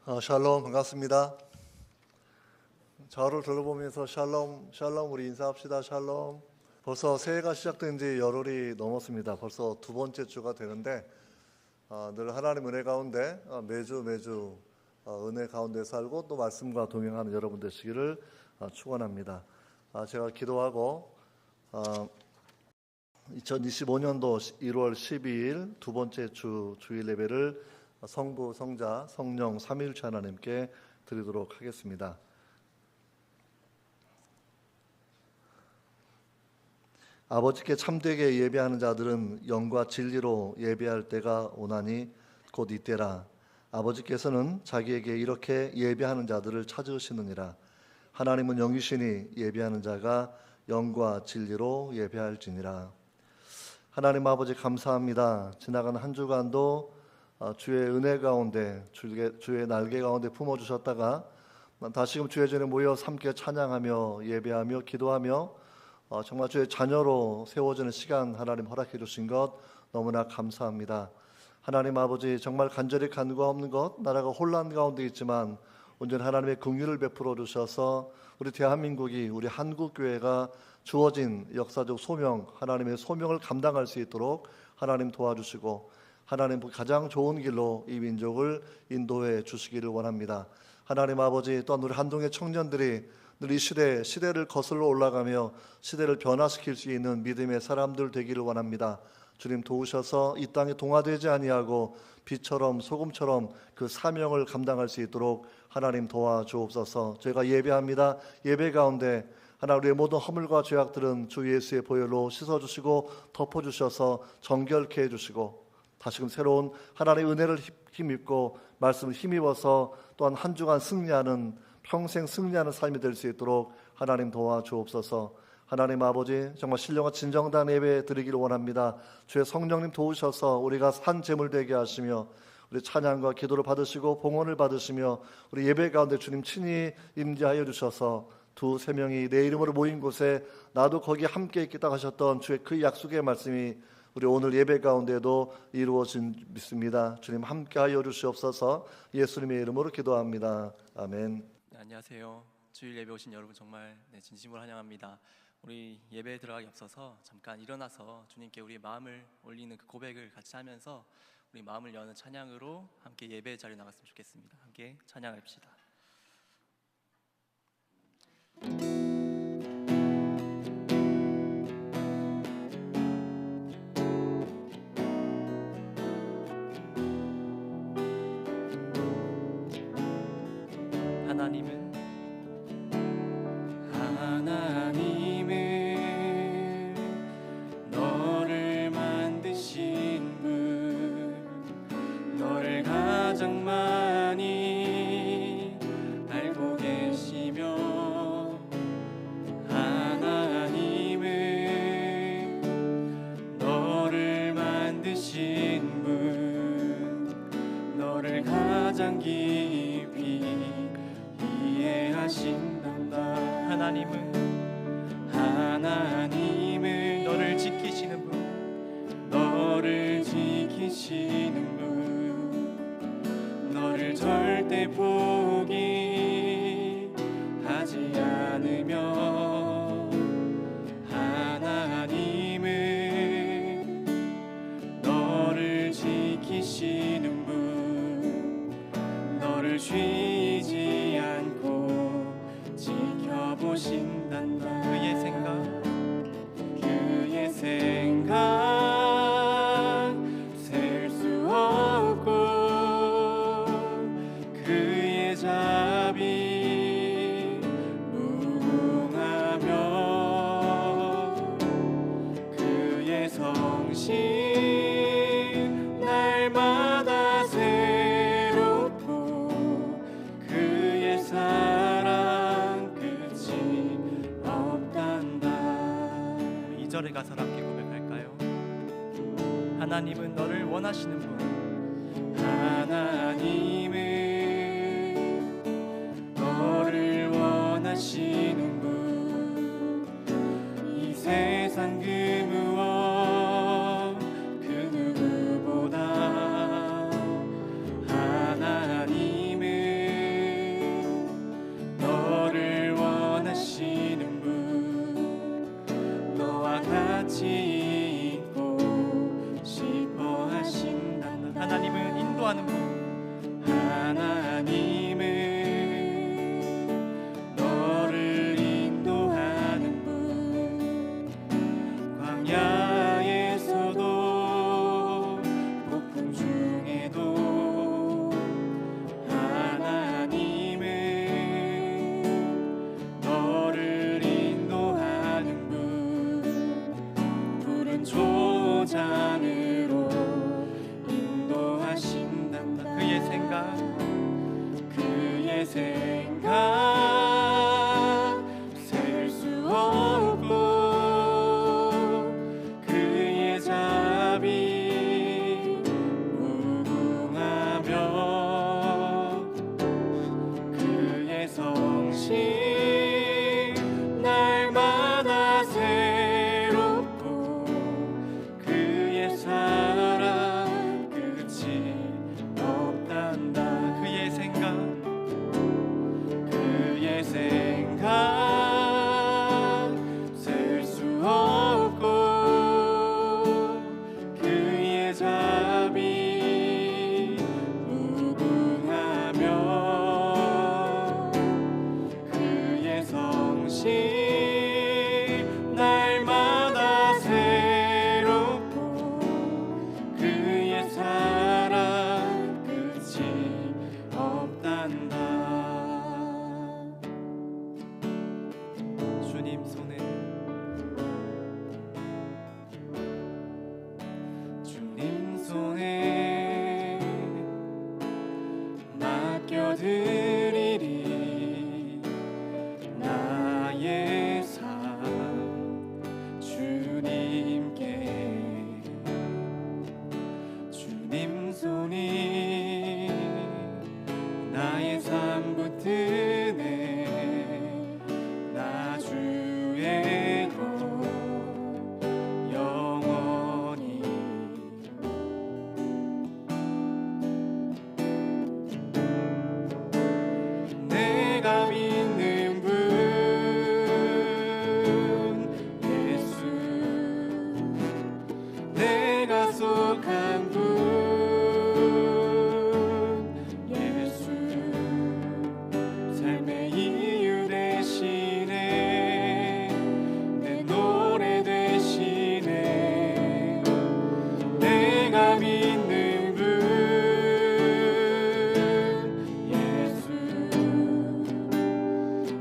샬롬 반갑습니다. 좌우를 둘러보면서 샬롬 우리 인사합시다. 샬롬. 벌써 새해가 시작된 지 열흘이 넘었습니다. 벌써 두 번째 주가 되는데 늘 하나님 은혜 가운데 매주 은혜 가운데 살고 또 말씀과 동행하는 여러분 되시기를 축원합니다. 제가 기도하고 2025년도 1월 12일 두 번째 주일 예배를 성부, 성자, 성령 삼위일체 하나님께 드리도록 하겠습니다. 아버지께 참되게 예배하는 자들은 영과 진리로 예배할 때가 오나니 곧 이때라. 아버지께서는 자기에게 이렇게 예배하는 자들을 찾으시느니라. 하나님은 영이시니 예배하는 자가 영과 진리로 예배할지니라. 하나님 아버지 감사합니다. 지나간 한 주간도 주의 은혜 가운데 주의 날개 가운데 품어주셨다가 다시금 주의 전에 모여 함께 찬양하며 예배하며 기도하며 정말 주의 자녀로 세워지는 시간 하나님 허락해 주신 것 너무나 감사합니다. 하나님 아버지 정말 간절히 간구하옵는 것 나라가 혼란 가운데 있지만 온전히 하나님의 긍휼을 베풀어 주셔서 우리 대한민국이 우리 한국교회가 주어진 역사적 소명 하나님의 소명을 감당할 수 있도록 하나님 도와주시고 하나님 가장 좋은 길로 이 민족을 인도해 주시기를 원합니다. 하나님 아버지 또한 우리 한동의 청년들이 늘 이 시대를 거슬러 올라가며 시대를 변화시킬 수 있는 믿음의 사람들 되기를 원합니다. 주님 도우셔서 이 땅에 동화되지 아니하고 빛처럼 소금처럼 그 사명을 감당할 수 있도록 하나님 도와주옵소서. 저희가 예배합니다. 예배 가운데 하나님 우리의 모든 허물과 죄악들은 주 예수의 보혈로 씻어주시고 덮어주셔서 정결케 해주시고 다시금 새로운 하나님의 은혜를 힘입고 말씀을 힘입어서 또한 한 주간 승리하는 평생 승리하는 삶이 될 수 있도록 하나님 도와주옵소서. 하나님 아버지 정말 신령한 진정한 예배 드리기를 원합니다. 주의 성령님 도우셔서 우리가 산 제물 되게 하시며 우리 찬양과 기도를 받으시고 봉헌을 받으시며 우리 예배 가운데 주님 친히 임재하여 주셔서 두세 명이 내 이름으로 모인 곳에 나도 거기 함께 있겠다 하셨던 주의 그 약속의 말씀이 우리 오늘 예배 가운데도 이루어진 믿습니다. 주님 함께하여 주시옵소서. 예수님의 이름으로 기도합니다. 아멘. 네, 안녕하세요. 주일 예배 오신 여러분 정말 진심으로 환영합니다. 우리 예배에 들어가기 앞서서 잠깐 일어나서 주님께 우리 마음을 올리는 그 고백을 같이 하면서 우리 마음을 여는 찬양으로 함께 예배 자리에 나갔으면 좋겠습니다. 함께 찬양합시다. 하나님은 너를 만드신 분, 너를 가장 많이 알고 계시며 하나님은 너를 만드신 분, 너를 가장 깊이 이해하신단다. 하나님은 너를 지키시는 분, 너를 지키시는 분, 너를 절대 포기하지 않으며 하나님은 너를 지키시는 분, 너를 쉬지 않고 지켜보신단다. 그의 생각 셀 수 없고 그의 자비 무궁하며 그의 성실 날마다 새롭고 그의 사랑 끝이 없단다. 2절에 가서 함께 고백할까요? 하나님은 너를 원하시는 분, 하나님은 너를 원하시는 분, 이 세상 그 무엇 그 누구보다 하나님은 주님 손에 맡겨드리리 나의 삶 주님께 주님 손이 나의 삶 붙드네 나 주의 것 영원히 내가 믿는 분 예수 내가 속한 분 예수 삶의 이유 되시네 내 노래 되시네 내가 믿는 분 예수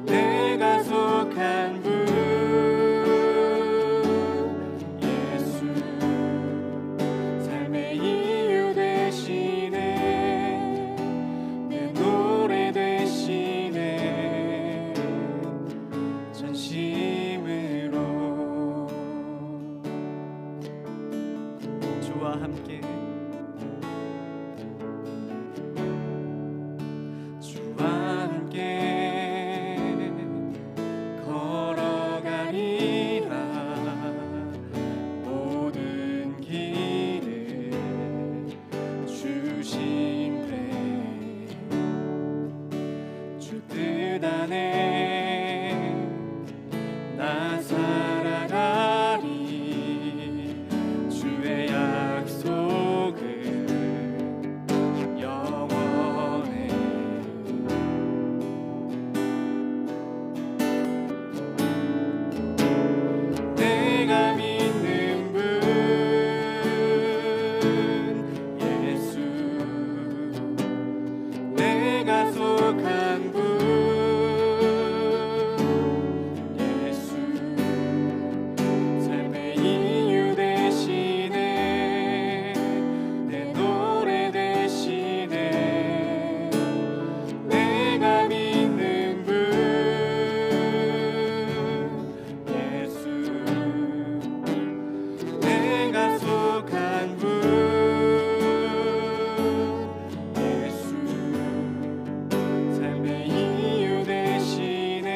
내가 속한 분 예수 삶의 이유 되시네 내 노래 되시네 전심으로 주와 함께 주와 함께 걸어가리라 모든 길을 주심대 주 뜻 안에 나 살아가리 주의 약속은 영원해 내가 믿는 분 예수 내가 속한 분 예수 삶의 이유 되시네 내 노래 되시네 내가 믿는 분 예수 내가 속한 분 예수 삶의 이유 되시네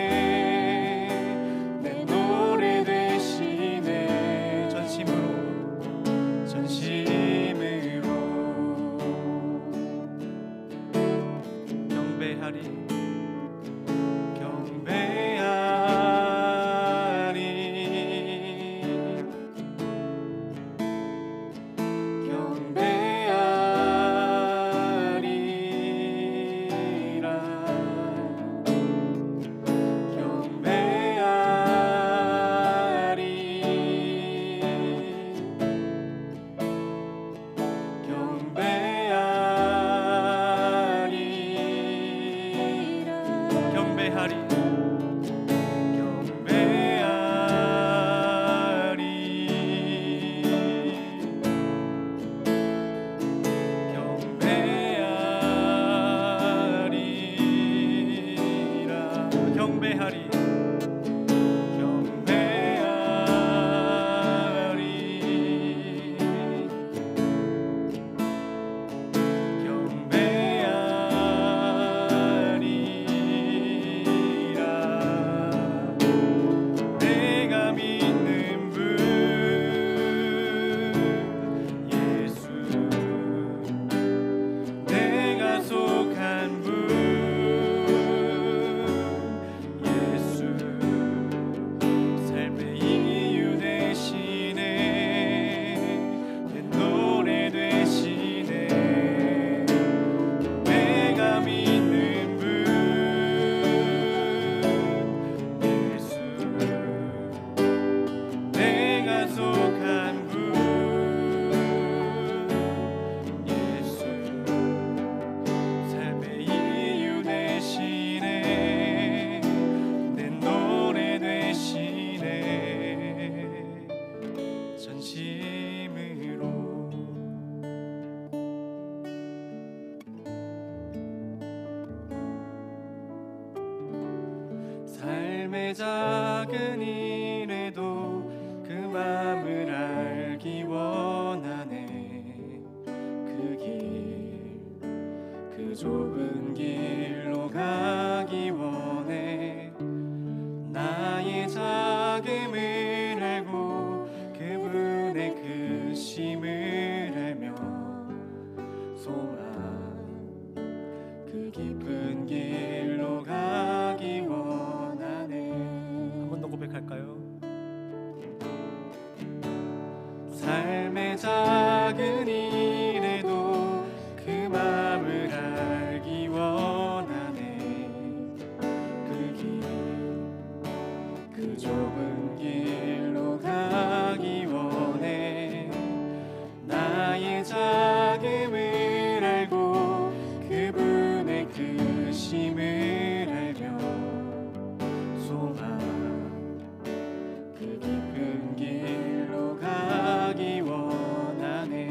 내 노래 되시네 전심으로 경배하리 속한 분 예수 삶의 작은 일에도 그 맘을 알기 원하네. 그 길, 그 좁은 길로 가기 원해. 나의 자금을 알고 그분의 크심을 알며 소망 그 깊은 길로 가기 원하네. 한 번 더 고백할까요? 삶의 작은 일에도 그 맘을 알기 원하네. 그 길, 그 좁은 길로 가기 원해. 나의 자금을 알고 그분의 크심을 알며 소망 그 깊은 길로 가기 원하네.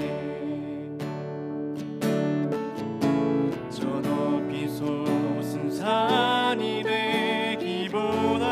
저 높이 솟은 산이 되기보다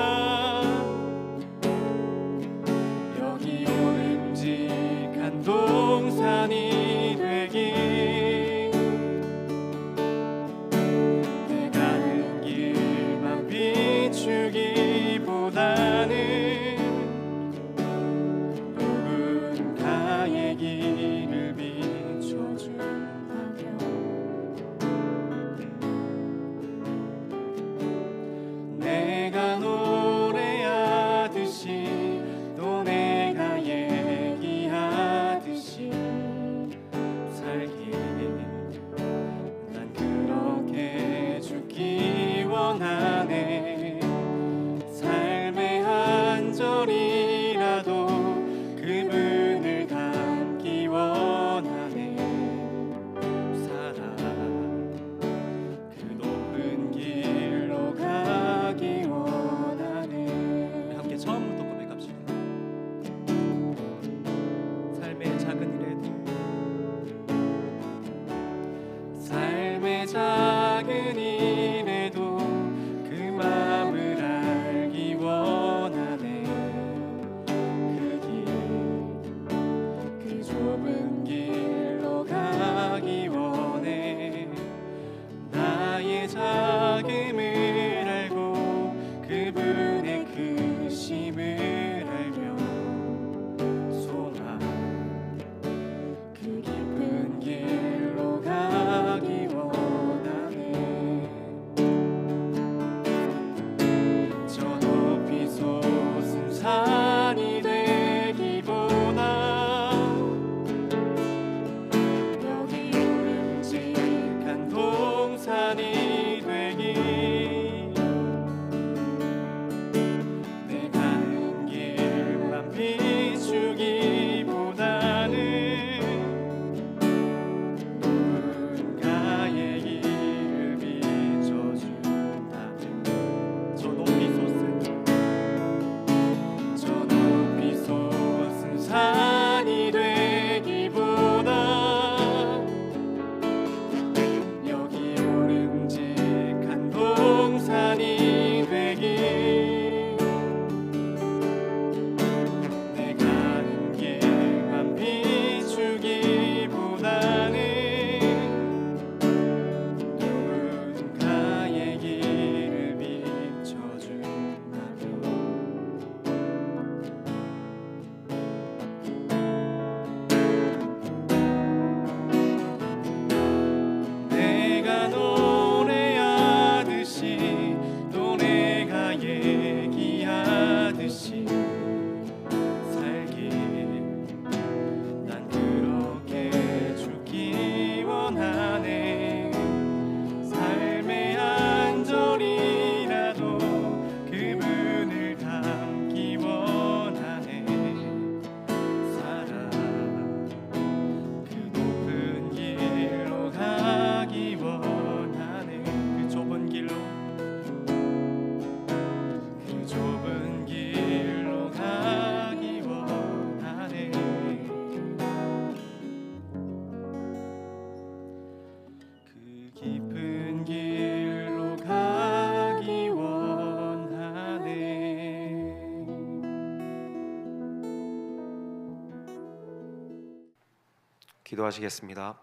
기도하시겠습니다.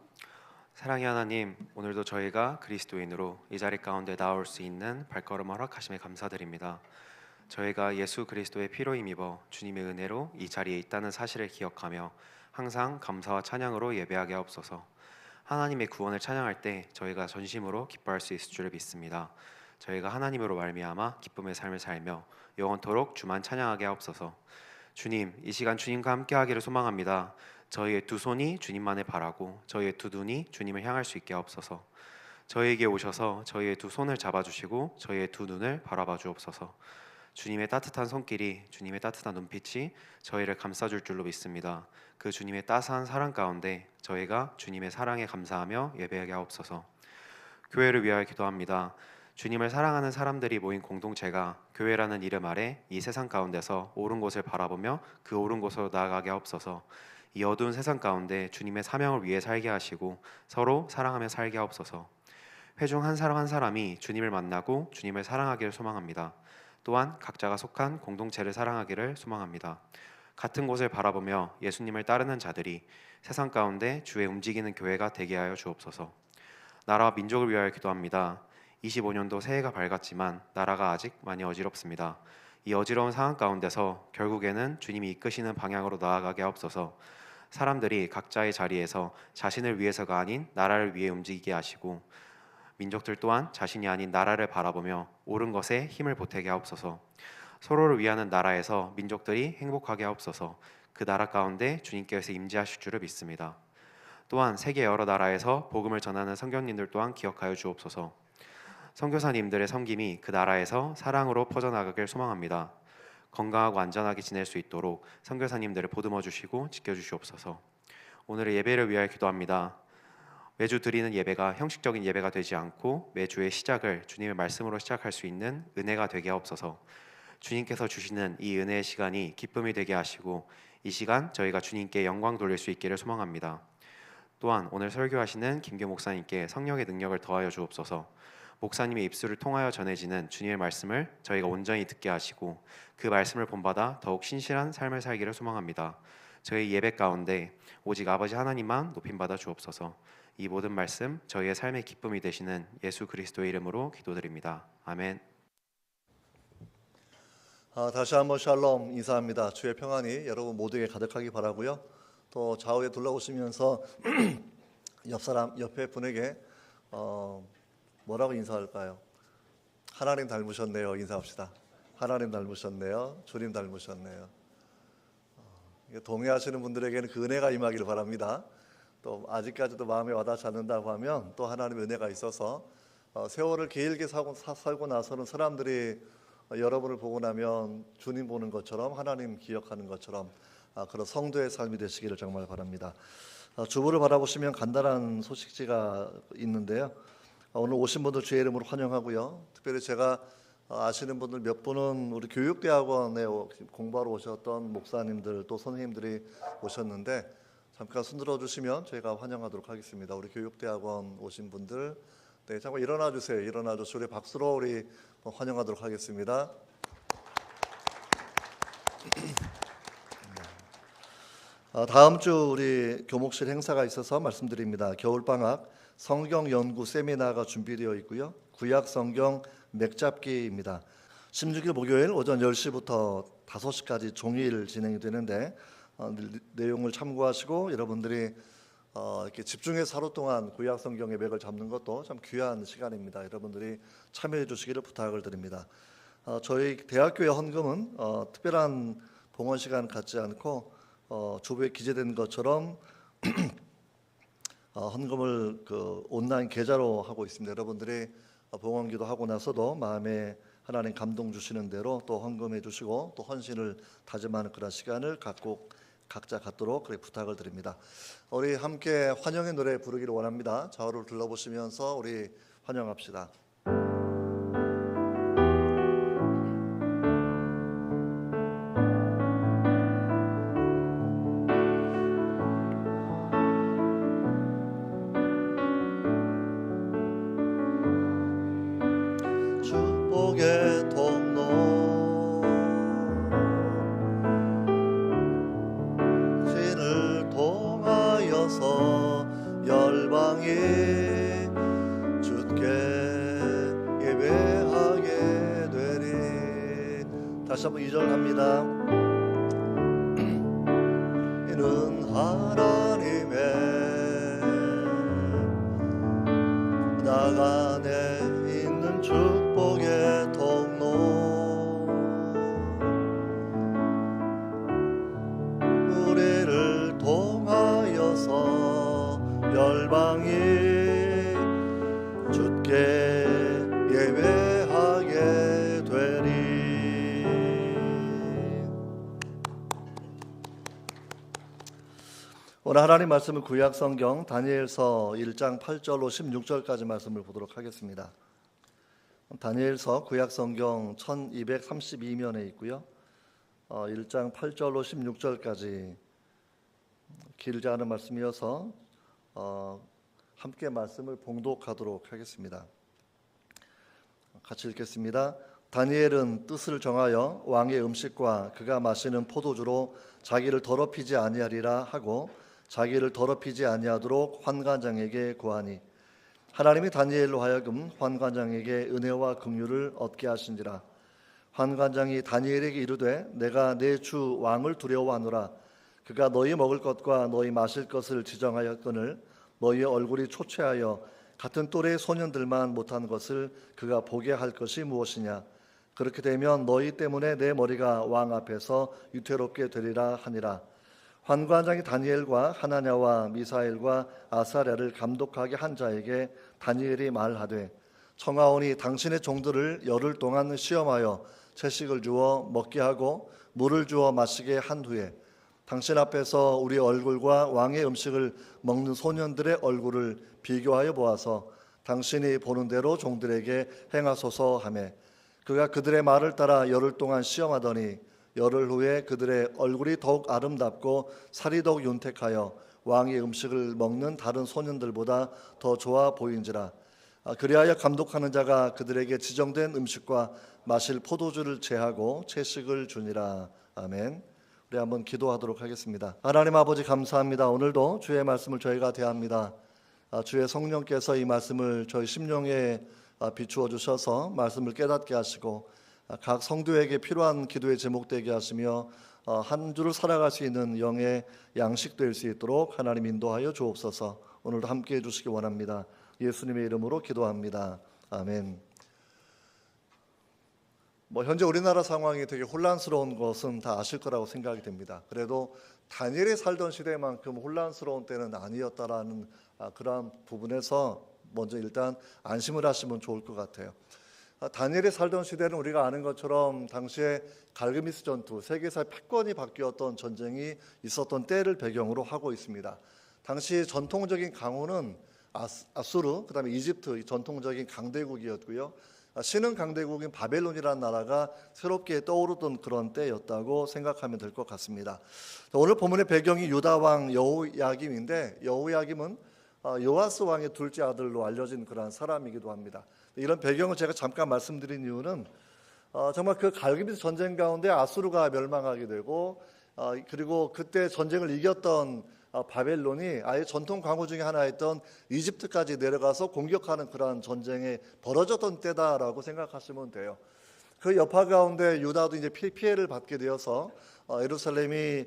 사랑의 하나님, 오늘도 저희가 그리스도인으로 이 자리 가운데 나올 수 있는 발걸음 허락하심에 감사드립니다. 저희가 예수 그리스도의 피로 힘입어 주님의 은혜로 이 자리에 있다는 사실을 기억하며 항상 감사와 찬양으로 예배하게 하옵소서. 하나님의 구원을 찬양할 때 저희가 전심으로 기뻐할 수 있을 줄을 믿습니다. 저희가 하나님으로 말미암아 기쁨의 삶을 살며 영원토록 주만 찬양하게 하옵소서. 주님, 이 시간 주님과 함께하기를 소망합니다. 저희의 두 손이 주님만을 바라고 저희의 두 눈이 주님을 향할 수 있게 하옵소서. 저희에게 오셔서 저희의 두 손을 잡아주시고 저희의 두 눈을 바라봐 주옵소서. 주님의 따뜻한 손길이, 주님의 따뜻한 눈빛이 저희를 감싸줄 줄로 믿습니다. 그 주님의 따스한 사랑 가운데 저희가 주님의 사랑에 감사하며 예배하게 하옵소서. 교회를 위하여 기도합니다. 주님을 사랑하는 사람들이 모인 공동체가 교회라는 이름 아래 이 세상 가운데서 옳은 곳을 바라보며 그 옳은 곳으로 나아가게 하옵소서. 이 어두운 세상 가운데 주님의 사명을 위해 살게 하시고 서로 사랑하며 살게 하옵소서. 회중 한 사람 한 사람이 주님을 만나고 주님을 사랑하기를 소망합니다. 또한 각자가 속한 공동체를 사랑하기를 소망합니다. 같은 곳을 바라보며 예수님을 따르는 자들이 세상 가운데 주의 움직이는 교회가 되게 하여 주옵소서. 나라와 민족을 위하여 기도합니다. 25년도 새해가 밝았지만 나라가 아직 많이 어지럽습니다. 이 어지러운 상황 가운데서 결국에는 주님이 이끄시는 방향으로 나아가게 하옵소서. 사람들이 각자의 자리에서 자신을 위해서가 아닌 나라를 위해 움직이게 하시고 민족들 또한 자신이 아닌 나라를 바라보며 옳은 것에 힘을 보태게 하옵소서. 서로를 위하는 나라에서 민족들이 행복하게 하옵소서. 그 나라 가운데 주님께서 임재하실 줄을 믿습니다. 또한 세계 여러 나라에서 복음을 전하는 선교님들 또한 기억하여 주옵소서. 선교사님들의 섬김이 그 나라에서 사랑으로 퍼져나가길 소망합니다. 건강하고 안전하게 지낼 수 있도록 선교사님들을 보듬어 주시고 지켜주시옵소서. 오늘의 예배를 위하여 기도합니다. 매주 드리는 예배가 형식적인 예배가 되지 않고 매주의 시작을 주님의 말씀으로 시작할 수 있는 은혜가 되게 하옵소서. 주님께서 주시는 이 은혜의 시간이 기쁨이 되게 하시고 이 시간 저희가 주님께 영광 돌릴 수 있기를 소망합니다. 또한 오늘 설교하시는 김교 목사님께 성령의 능력을 더하여 주옵소서. 목사님의 입술을 통하여 전해지는 주님의 말씀을 저희가 온전히 듣게 하시고 그 말씀을 본받아 더욱 신실한 삶을 살기를 소망합니다. 저희 예배 가운데 오직 아버지 하나님만 높임받아 주옵소서. 이 모든 말씀 저희의 삶의 기쁨이 되시는 예수 그리스도의 이름으로 기도드립니다. 아멘. 다시 한번 샬롬 인사합니다. 주의 평안이 여러분 모두에게 가득하기 바라고요. 또 좌우에 둘러보시면서 옆에 분에게 뭐라고 인사할까요? 하나님 닮으셨네요. 인사합시다. 하나님 닮으셨네요. 주님 닮으셨네요. 동의하시는 분들에게는 그 은혜가 임하기를 바랍니다. 또 아직까지도 마음에 와닿지 않는다고 하면 또 하나님의 은혜가 있어서 세월을 길게 살고 나서는 사람들이 여러분을 보고 나면 주님 보는 것처럼 하나님 기억하는 것처럼 그런 성도의 삶이 되시기를 정말 바랍니다. 주보를 바라보시면 간단한 소식지가 있는데요. 오늘 오신 분들 주의 이름으로 환영하고요. 특별히 제가 아시는 분들 몇 분은 우리 교육대학원에 공부하러 오셨던 목사님들 또 선생님들이 오셨는데 잠깐 손들어 주시면 저희가 환영하도록 하겠습니다. 우리 교육대학원 오신 분들, 네, 잠깐 일어나 주세요. 일어나 주시고 우리 박수로 우리 환영하도록 하겠습니다. 다음 주 우리 교목실 행사가 있어서 말씀드립니다. 겨울방학 성경 연구 세미나가 준비되어 있고요. 구약 성경 맥잡기입니다. 16일 목요일 오전 10시부터 5시까지 종일 진행이 되는데 내용을 참고하시고 여러분들이 이렇게 집중해서 하루 동안 구약 성경의 맥을 잡는 것도 참 귀한 시간입니다. 여러분들이 참여해 주시기를 부탁을 드립니다. 저희 대학교의 헌금은 특별한 봉헌 시간 갖지 않고 주부에 기재된 것처럼 헌금을 온라인 계좌로 하고 있습니다. 여러분들이 봉헌기도 하고 나서도 마음에 하나님 감동 주시는 대로 또 헌금해 주시고 또 헌신을 다짐하는 그런 시간을 각자 갖도록 그렇게 부탁을 드립니다. 우리 함께 환영의 노래 부르기를 원합니다. 좌우를 둘러보시면서 우리 환영합시다. 축복의 통로 신을 통하여서 다시 한번 2절 갑니다. 이는 하나님의 나간에 있는 축복의 통로, 우리를 통하여서 열방이 주께 예배하게 되리. 오늘 하나님 말씀은 구약 성경 다니엘서 1장 8절로 16절까지 말씀을 보도록 하겠습니다. 다니엘서 구약 성경 1232면에 있고요. 1장 8절로 16절까지 길지 않은 말씀이어서 함께 말씀을 봉독하도록 하겠습니다. 같이 읽겠습니다. 다니엘은 뜻을 정하여 왕의 음식과 그가 마시는 포도주로 자기를 더럽히지 아니하리라 하고 자기를 더럽히지 아니하도록 환관장에게 구하니 하나님이 다니엘로 하여금 환관장에게 은혜와 긍휼을 얻게 하신지라. 환관장이 다니엘에게 이르되 내가 내 주 왕을 두려워하노라. 그가 너희 먹을 것과 너희 마실 것을 지정하였거늘 너희의 얼굴이 초췌하여 같은 또래의 소년들만 못한 것을 그가 보게 할 것이 무엇이냐. 그렇게 되면 너희 때문에 내 머리가 왕 앞에서 유태롭게 되리라 하니라. 환관장이 다니엘과 하나냐와 미사엘과 아사랴를 감독하게 한 자에게 다니엘이 말하되 청하오니 당신의 종들을 열흘 동안 시험하여 채식을 주어 먹게 하고 물을 주어 마시게 한 후에 당신 앞에서 우리 얼굴과 왕의 음식을 먹는 소년들의 얼굴을 비교하여 보아서 당신이 보는 대로 종들에게 행하소서 하며 그가 그들의 말을 따라 열흘 동안 시험하더니 열흘 후에 그들의 얼굴이 더욱 아름답고 살이 더욱 윤택하여 왕의 음식을 먹는 다른 소년들보다 더 좋아 보인지라. 그리하여 감독하는 자가 그들에게 지정된 음식과 마실 포도주를 제하고 채식을 주니라. 아멘. 우리 한번 기도하도록 하겠습니다. 하나님 아버지 감사합니다. 오늘도 주의 말씀을 저희가 대합니다. 주의 성령께서 이 말씀을 저희 심령에 비추어 주셔서 말씀을 깨닫게 하시고 각 성도에게 필요한 기도의 제목 되게 하시며 한 주를 살아갈 수 있는 영의 양식 될 수 있도록 하나님 인도하여 주옵소서. 오늘도 함께해 주시기 원합니다. 예수님의 이름으로 기도합니다. 아멘. 현재 우리나라 상황이 되게 혼란스러운 것은 다 아실 거라고 생각이 됩니다. 그래도 다니엘이 살던 시대만큼 혼란스러운 때는 아니었다라는 그러한 부분에서 먼저 일단 안심을 하시면 좋을 것 같아요. 다니엘이 살던 시대는 우리가 아는 것처럼 당시에 갈그미스 전투, 세계사의 패권이 바뀌었던 전쟁이 있었던 때를 배경으로 하고 있습니다. 당시 전통적인 강호는 아수르, 그다음에 이집트 전통적인 강대국이었고요. 신흥 강대국인 바벨론이라는 나라가 새롭게 떠오르던 그런 때였다고 생각하면 될 것 같습니다. 오늘 본문의 배경이 유다 왕 여호야김인데 여호야김은 요아스 왕의 둘째 아들로 알려진 그러한 사람이기도 합니다. 이런 배경을 제가 잠깐 말씀드린 이유는 정말 그 갈그미스 전쟁 가운데 아수르가 멸망하게 되고 그리고 그때 전쟁을 이겼던 바벨론이 아예 전통 강호 중에 하나였던 이집트까지 내려가서 공격하는 그러한 전쟁이 벌어졌던 때다라고 생각하시면 돼요. 그 여파 가운데 유다도 이제 피해를 받게 되어서 예루살렘이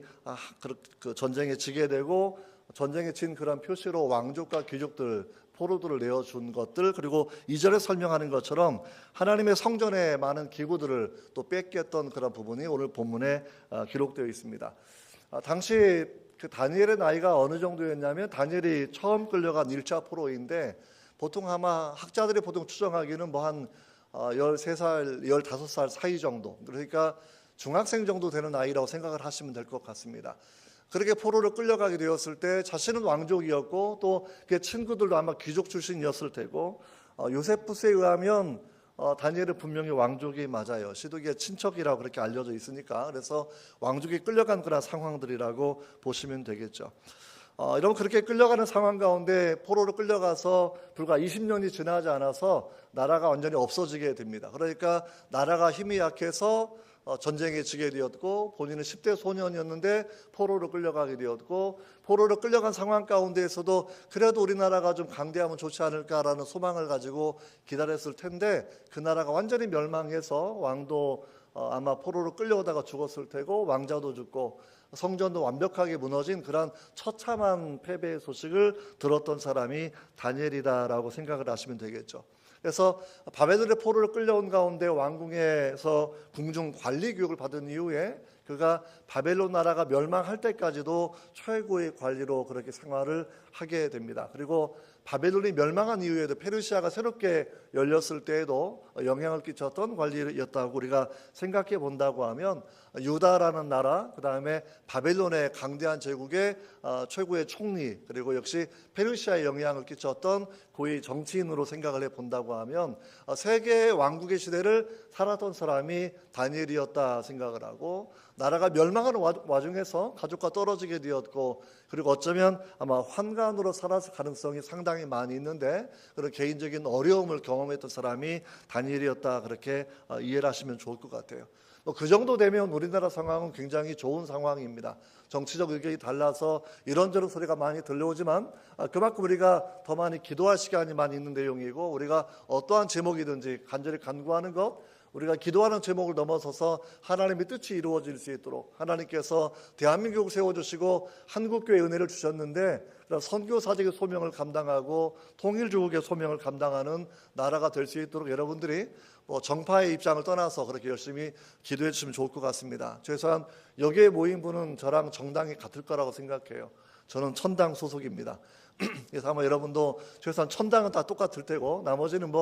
그 전쟁에 지게 되고 전쟁에 진 그런 표시로 왕족과 귀족들 포로들을 내어준 것들, 그리고 2절에 설명하는 것처럼 하나님의 성전에 많은 기구들을 또 뺏겼던 그런 부분이 오늘 본문에 기록되어 있습니다. 당시 그 다니엘의 나이가 어느 정도였냐면 다니엘이 처음 끌려간 1차 포로인데 보통 아마 학자들이 보통 추정하기는 한 13살, 15살 사이 정도, 그러니까 중학생 정도 되는 나이라고 생각을 하시면 될 것 같습니다. 그렇게 포로를 끌려가게 되었을 때 자신은 왕족이었고 또 그의 친구들도 아마 귀족 출신이었을 테고 요세푸스에 의하면 다니엘은 분명히 왕족이 맞아요. 시드기의 친척이라고 그렇게 알려져 있으니까. 그래서 왕족이 끌려간 그런 상황들이라고 보시면 되겠죠. 여러분 그렇게 끌려가는 상황 가운데 포로로 끌려가서 불과 20년이 지나지 않아서 나라가 완전히 없어지게 됩니다. 그러니까 나라가 힘이 약해서 전쟁에 지게 되었고 본인은 10대 소년이었는데 포로로 끌려가게 되었고 포로로 끌려간 상황 가운데에서도 그래도 우리나라가 좀 강대하면 좋지 않을까라는 소망을 가지고 기다렸을 텐데 그 나라가 완전히 멸망해서 왕도 아마 포로로 끌려오다가 죽었을 테고 왕자도 죽고 성전도 완벽하게 무너진 그런 처참한 패배의 소식을 들었던 사람이 다니엘이다라고 생각을 하시면 되겠죠. 그래서 바벨론의 포로를 끌려온 가운데 왕궁에서 궁중 관리 교육을 받은 이후에 그가 바벨론 나라가 멸망할 때까지도 최고의 관리로 그렇게 생활을 하게 됩니다. 그리고 바벨론이 멸망한 이후에도 페르시아가 새롭게 열렸을 때에도 영향을 끼쳤던 관리였다고 우리가 생각해 본다고 하면 유다라는 나라, 그 다음에 바벨론의 강대한 제국의 최고의 총리, 그리고 역시 페르시아에 영향을 끼쳤던 고위 정치인으로 생각을 해 본다고 하면 세계의 왕국의 시대를 살았던 사람이 다니엘이었다 생각을 하고, 나라가 멸망하는 와중에서 가족과 떨어지게 되었고, 그리고 어쩌면 아마 환관으로 살았을 가능성이 상당히 많이 있는데 그런 개인적인 어려움을 경험했던 사람이 다니엘이었다, 그렇게 이해를 하시면 좋을 것 같아요. 그 정도 되면 우리나라 상황은 굉장히 좋은 상황입니다. 정치적 의견이 달라서 이런저런 소리가 많이 들려오지만 그만큼 우리가 더 많이 기도할 시간이 많이 있는 내용이고, 우리가 어떠한 제목이든지 간절히 간구하는 것, 우리가 기도하는 제목을 넘어서서 하나님의 뜻이 이루어질 수 있도록 하나님께서 대한민국을 세워주시고 한국교회 은혜를 주셨는데 선교사직의 소명을 감당하고 통일조국의 소명을 감당하는 나라가 될 수 있도록 여러분들이 정파의 입장을 떠나서 그렇게 열심히 기도해 주시면 좋을 것 같습니다. 최소한 여기에 모인 분은 저랑 정당이 같을 거라고 생각해요. 저는 천당 소속입니다. 그래서 아마 여러분도 최소한 천당은 다 똑같을 테고, 나머지는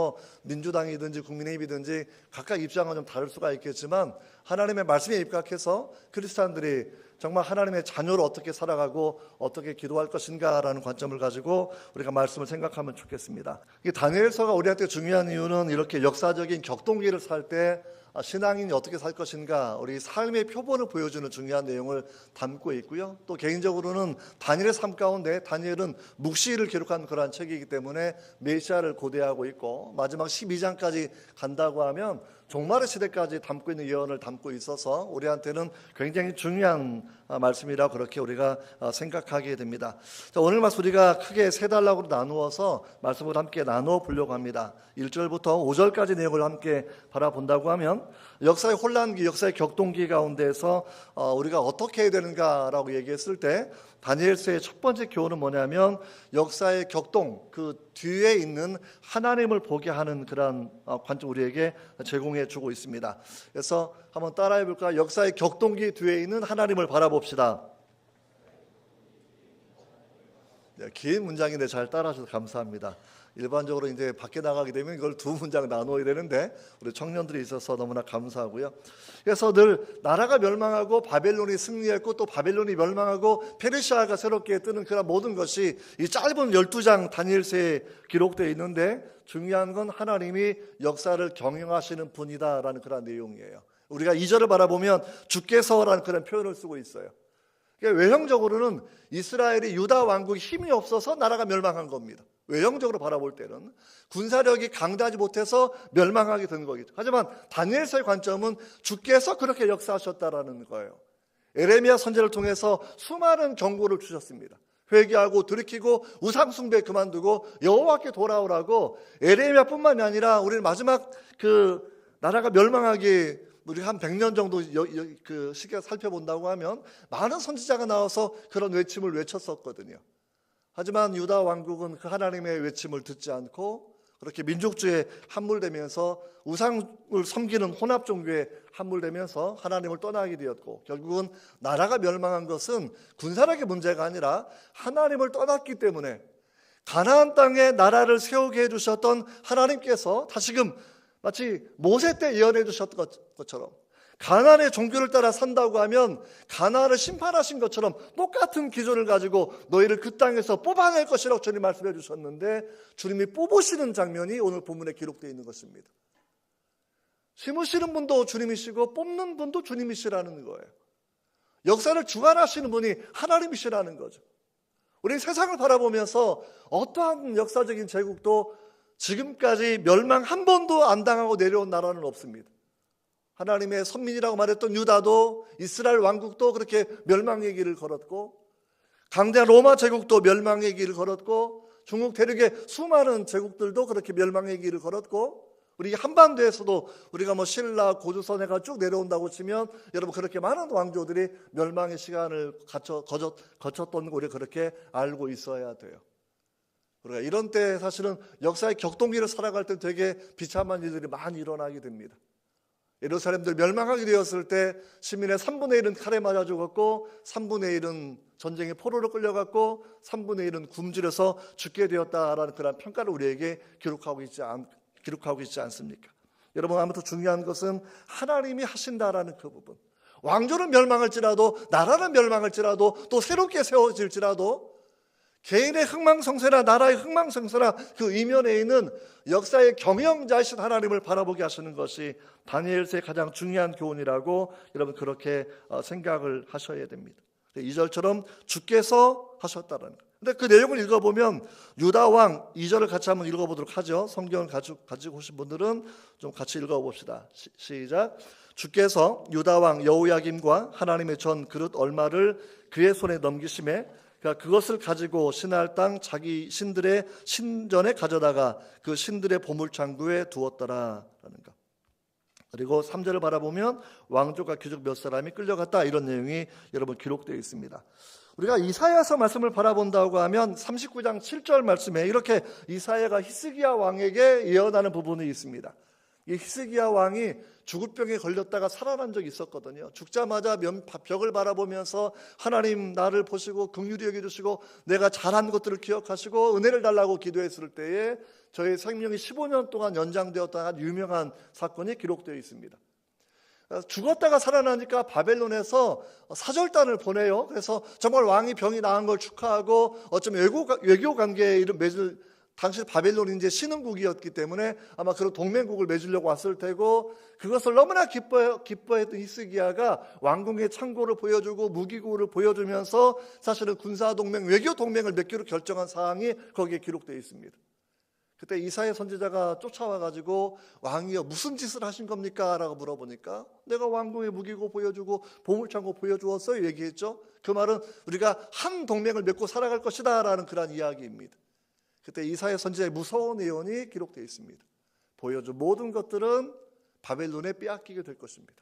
민주당이든지 국민의힘이든지 각각 입장은 좀 다를 수가 있겠지만 하나님의 말씀에 입각해서 크리스찬들이 정말 하나님의 자녀로 어떻게 살아가고 어떻게 기도할 것인가라는 관점을 가지고 우리가 말씀을 생각하면 좋겠습니다. 이 다니엘서가 우리한테 중요한 이유는 이렇게 역사적인 격동기를 살 때 신앙인이 어떻게 살 것인가, 우리 삶의 표본을 보여주는 중요한 내용을 담고 있고요. 또 개인적으로는 다니엘의 삶 가운데 다니엘은 묵시를 기록한 그러한 책이기 때문에 메시아를 고대하고 있고, 마지막 12장까지 간다고 하면 종말의 시대까지 담고 있는 예언을 담고 있어서 우리한테는 굉장히 중요한 말씀이라 그렇게 우리가 생각하게 됩니다. 자, 오늘 말씀 우리가 크게 세 단락으로 나누어서 말씀을 함께 나누어 보려고 합니다. 1절부터 5절까지 내용을 함께 바라본다고 하면 역사의 혼란기, 역사의 격동기 가운데서 우리가 어떻게 해야 되는가라고 얘기했을 때 다니엘서의 첫 번째 교훈은 뭐냐면 역사의 격동, 그 뒤에 있는 하나님을 보게 하는 그런 관점 우리에게 제공해 주고 있습니다. 그래서 한번 따라해 볼까요? 역사의 격동기 뒤에 있는 하나님을 바라봅시다. 네, 긴 문장인데 잘 따라하셔서 감사합니다. 일반적으로 이제 밖에 나가게 되면 이걸 두 문장 나눠야 되는데 우리 청년들이 있어서 너무나 감사하고요. 그래서 늘 나라가 멸망하고 바벨론이 승리했고 또 바벨론이 멸망하고 페르시아가 새롭게 뜨는 그런 모든 것이 이 짧은 12장 다니엘서에 기록되어 있는데, 중요한 건 하나님이 역사를 경영하시는 분이다라는 그런 내용이에요. 우리가 2절을 바라보면 주께서라는 그런 표현을 쓰고 있어요. 외형적으로는 이스라엘이 유다 왕국이 힘이 없어서 나라가 멸망한 겁니다. 외형적으로 바라볼 때는 군사력이 강다하지 못해서 멸망하게 된 거겠죠. 하지만 다니엘서의 관점은 주께서 그렇게 역사하셨다라는 거예요. 에레미야 선지자를 통해서 수많은 경고를 주셨습니다. 회개하고 돌이키고 우상숭배 그만두고 여호와께 돌아오라고. 에레미야뿐만이 아니라 우리는 마지막 그 나라가 멸망하기 우리 한 100년 정도 그 시기를 살펴본다고 하면 많은 선지자가 나와서 그런 외침을 외쳤었거든요. 하지만 유다 왕국은 그 하나님의 외침을 듣지 않고 그렇게 민족주의에 함몰되면서 우상을 섬기는 혼합 종교에 함몰되면서 하나님을 떠나게 되었고, 결국은 나라가 멸망한 것은 군사력의 문제가 아니라 하나님을 떠났기 때문에 가나안 땅에 나라를 세우게 해주셨던 하나님께서 다시금 마치 모세 때 예언해 주셨던 것처럼 가나안의 종교를 따라 산다고 하면 가나안을 심판하신 것처럼 똑같은 기준을 가지고 너희를 그 땅에서 뽑아낼 것이라고 주님 말씀해 주셨는데, 주님이 뽑으시는 장면이 오늘 본문에 기록되어 있는 것입니다. 심으시는 분도 주님이시고 뽑는 분도 주님이시라는 거예요. 역사를 주관하시는 분이 하나님이시라는 거죠. 우리 세상을 바라보면서 어떠한 역사적인 제국도 지금까지 멸망 한 번도 안 당하고 내려온 나라는 없습니다. 하나님의 선민이라고 말했던 유다도, 이스라엘 왕국도 그렇게 멸망의 길을 걸었고, 강대한 로마 제국도 멸망의 길을 걸었고, 중국 대륙의 수많은 제국들도 그렇게 멸망의 길을 걸었고, 우리 한반도에서도 우리가 뭐 신라 고조선해가 쭉 내려온다고 치면 여러분 그렇게 많은 왕조들이 멸망의 시간을 거쳤던 거 우리가 그렇게 알고 있어야 돼요. 우리가 이런 때 사실은 역사의 격동기를 살아갈 때 되게 비참한 일들이 많이 일어나게 됩니다. 예루살렘들 멸망하게 되었을 때 시민의 3분의 1은 칼에 맞아 죽었고 3분의 1은 전쟁의 포로로 끌려갔고 3분의 1은 굶주려서 죽게 되었다라는 그런 평가를 우리에게 기록하고 있지 않습니까? 여러분, 아무튼 중요한 것은 하나님이 하신다라는 그 부분. 왕조는 멸망할지라도, 나라는 멸망할지라도, 또 새롭게 세워질지라도 개인의 흥망성쇠나 나라의 흥망성쇠나 그 이면에 있는 역사의 경영자이신 하나님을 바라보게 하시는 것이 다니엘서의 가장 중요한 교훈이라고 여러분 그렇게 생각을 하셔야 됩니다. 2절처럼 주께서 하셨다는 것. 근데 그 내용을 읽어보면 유다 왕 2절을 같이 한번 읽어보도록 하죠. 성경을 가지고 오신 분들은 좀 같이 읽어봅시다. 시작. 주께서 유다 왕 여호야김과 하나님의 전 그릇 얼마를 그의 손에 넘기심에 그것을 가지고 신할 땅 자기 신들의 신전에 가져다가 그 신들의 보물창고에 두었더라라는 것. 그리고 3절을 바라보면 왕족과 귀족 몇 사람이 끌려갔다, 이런 내용이 여러분 기록되어 있습니다. 우리가 이사야서 말씀을 바라본다고 하면 39장 7절 말씀에 이렇게 이사야가 히스기야 왕에게 예언하는 부분이 있습니다. 이 히스기야 왕이 죽을 병에 걸렸다가 살아난 적이 있었거든요. 죽자마자 벽을 바라보면서 하나님 나를 보시고 긍휼히 여겨주시고 내가 잘한 것들을 기억하시고 은혜를 달라고 기도했을 때에 저의 생명이 15년 동안 연장되었다는 유명한 사건이 기록되어 있습니다. 죽었다가 살아나니까 바벨론에서 사절단을 보내요. 그래서 정말 왕이 병이 나은 걸 축하하고 어쩌면 외교 관계에 맺을, 당시 바벨론이 이제 신흥국이었기 때문에 아마 그런 동맹국을 맺으려고 왔을 테고, 그것을 너무나 기뻐했던 히스기야가 왕궁의 창고를 보여주고 무기고를 보여주면서 사실은 군사동맹, 외교동맹을 맺기로 결정한 사항이 거기에 기록되어 있습니다. 그때 이사야 선지자가 쫓아와가지고 왕이여 무슨 짓을 하신 겁니까? 라고 물어보니까 내가 왕궁의 무기고 보여주고 보물창고 보여주었어요 얘기했죠. 그 말은 우리가 한 동맹을 맺고 살아갈 것이다 라는 그런 이야기입니다. 그때 이사야 선지자의 무서운 예언이 기록되어 있습니다. 보여준 모든 것들은 바벨론에 빼앗기게 될 것입니다.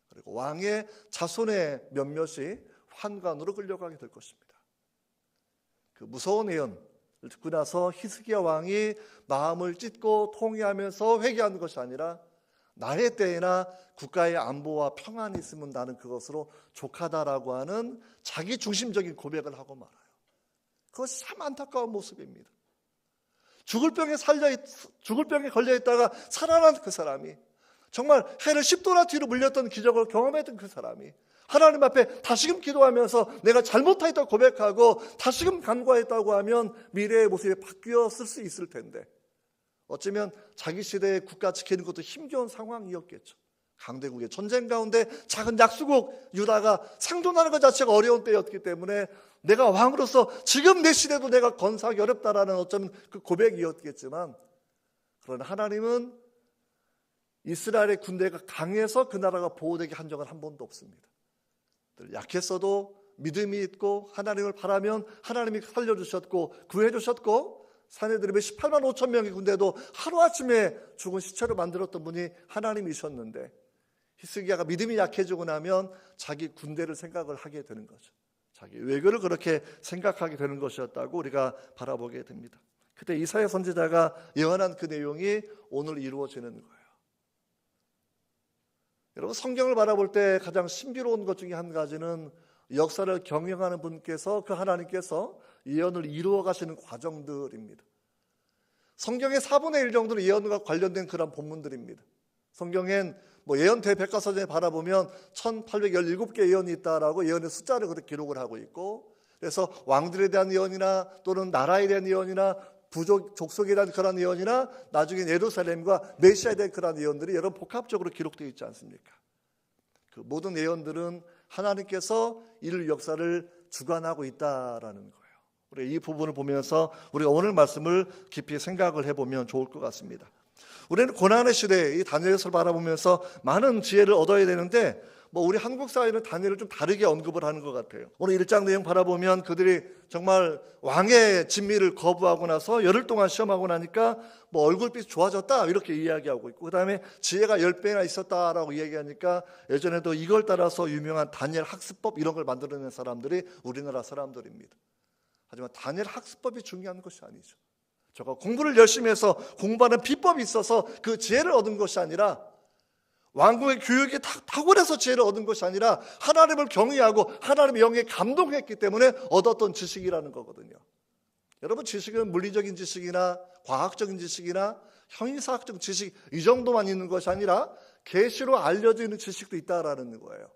그리고 왕의 자손의 몇몇이 환관으로 끌려가게 될 것입니다. 그 무서운 예언 듣고 나서 히스기야 왕이 마음을 찢고 통회하면서 회개하는 것이 아니라 나의 때에나 국가의 안보와 평안이 있으면 나는 그것으로 족하다라고 하는 자기 중심적인 고백을 하고 말아요. 그것이 참 안타까운 모습입니다. 죽을 병에 걸려있다가 살아난 그 사람이, 정말 해를 10도나 뒤로 물렸던 기적을 경험했던 그 사람이 하나님 앞에 다시금 기도하면서 내가 잘못했다고 고백하고 다시금 간구했다고 하면 미래의 모습이 바뀌었을 수 있을 텐데, 어쩌면 자기 시대의 국가 지키는 것도 힘겨운 상황이었겠죠. 강대국의 전쟁 가운데 작은 약수국 유다가 생존하는 것 자체가 어려운 때였기 때문에 내가 왕으로서 지금 내 시대도 내가 건사하기 어렵다라는 어쩌면 그 고백이었겠지만, 그러나 하나님은 이스라엘의 군대가 강해서 그 나라가 보호되게 한 적은 한 번도 없습니다. 약했어도 믿음이 있고 하나님을 바라면 하나님이 살려주셨고 구해주셨고, 사내들의 18만 5천 명의 군대도 하루아침에 죽은 시체로 만들었던 분이 하나님이셨는데, 히스기야가 믿음이 약해지고 나면 자기 군대를 생각을 하게 되는 거죠. 자기 외교를 그렇게 생각하게 되는 것이었다고 우리가 바라보게 됩니다. 그때 이사야 선지자가 예언한 그 내용이 오늘 이루어지는 거예요. 여러분, 성경을 바라볼 때 가장 신비로운 것 중에 한 가지는 역사를 경영하는 분께서, 그 하나님께서 예언을 이루어 가시는 과정들입니다. 성경의 4분의 1 정도는 예언과 관련된 그런 본문들입니다. 성경엔 예언 대백과사전에 바라보면 1817개 예언이 있다라고 예언의 숫자를 그렇게 기록을 하고 있고, 그래서 왕들에 대한 예언이나 또는 나라에 대한 예언이나 부족 족속에 대한 그런 예언이나 나중에 예루살렘과 메시아에 대한 그런 예언들이 여러분 복합적으로 기록되어 있지 않습니까? 그 모든 예언들은 하나님께서 이를 역사를 주관하고 있다라는 거예요. 우리 이 부분을 보면서 우리가 오늘 말씀을 깊이 생각을 해보면 좋을 것 같습니다. 우리는 고난의 시대에 이 다니엘서를 바라보면서 많은 지혜를 얻어야 되는데, 우리 한국 사회는 다니엘을 좀 다르게 언급을 하는 것 같아요. 오늘 1장 내용 바라보면 그들이 정말 왕의 진미를 거부하고 나서 열흘 동안 시험하고 나니까 얼굴빛이 좋아졌다 이렇게 이야기하고 있고, 그 다음에 지혜가 10배나 있었다라고 이야기하니까 예전에도 이걸 따라서 유명한 다니엘 학습법 이런 걸 만들어낸 사람들이 우리나라 사람들입니다. 하지만 다니엘 학습법이 중요한 것이 아니죠. 저거 공부를 열심히 해서 공부하는 비법이 있어서 그 지혜를 얻은 것이 아니라, 왕궁의 교육이 탁월해서 지혜를 얻은 것이 아니라 하나님을 경외하고 하나님의 영에 감동했기 때문에 얻었던 지식이라는 거거든요. 여러분, 지식은 물리적인 지식이나 과학적인 지식이나 형이사학적 지식 이 정도만 있는 것이 아니라 계시로 알려져 있는 지식도 있다라는 거예요.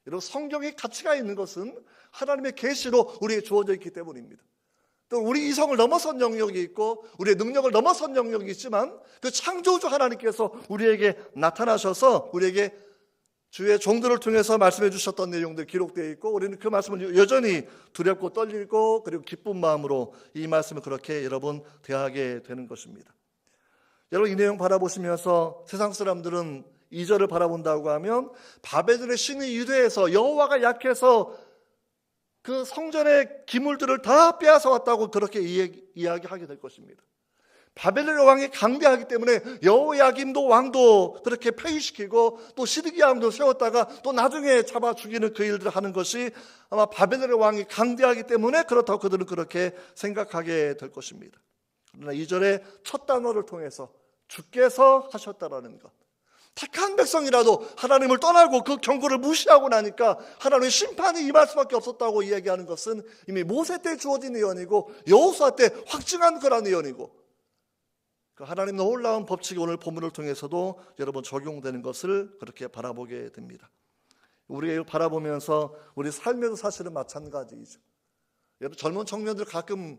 여러분, 성경에 가치가 있는 것은 하나님의 계시로 우리에게 주어져 있기 때문입니다. 또 우리 이성을 넘어선 영역이 있고 우리의 능력을 넘어선 영역이 있지만 그 창조주 하나님께서 우리에게 나타나셔서 우리에게 주의 종들을 통해서 말씀해 주셨던 내용들 기록되어 있고, 우리는 그 말씀을 여전히 두렵고 떨리고 그리고 기쁜 마음으로 이 말씀을 그렇게 여러분 대하게 되는 것입니다. 여러분, 이 내용 바라보시면서 세상 사람들은 2절을 바라본다고 하면 바벨론의 신이 유대해서 여호와가 약해서 그 성전의 기물들을 다 빼앗아 왔다고 그렇게 이야기하게 될 것입니다. 바벨론 왕이 강대하기 때문에 여호야김도 왕도 그렇게 폐위시키고 또 시드기야 왕도 세웠다가 또 나중에 잡아 죽이는 그 일들을 하는 것이 아마 바벨론 왕이 강대하기 때문에 그렇다고 그들은 그렇게 생각하게 될 것입니다. 그러나 2절의 첫 단어를 통해서 주께서 하셨다라는 것, 택한 백성이라도 하나님을 떠나고 그 경고를 무시하고 나니까 하나님의 심판이 임할 수밖에 없었다고 이야기하는 것은 이미 모세 때 주어진 예언이고 여호수아 때 확증한 그런 예언이고, 그 하나님 놀라운 법칙이 오늘 본문을 통해서도 여러분 적용되는 것을 그렇게 바라보게 됩니다. 우리가 바라보면서 우리 삶에도 사실은 마찬가지이죠. 여러분, 젊은 청년들 가끔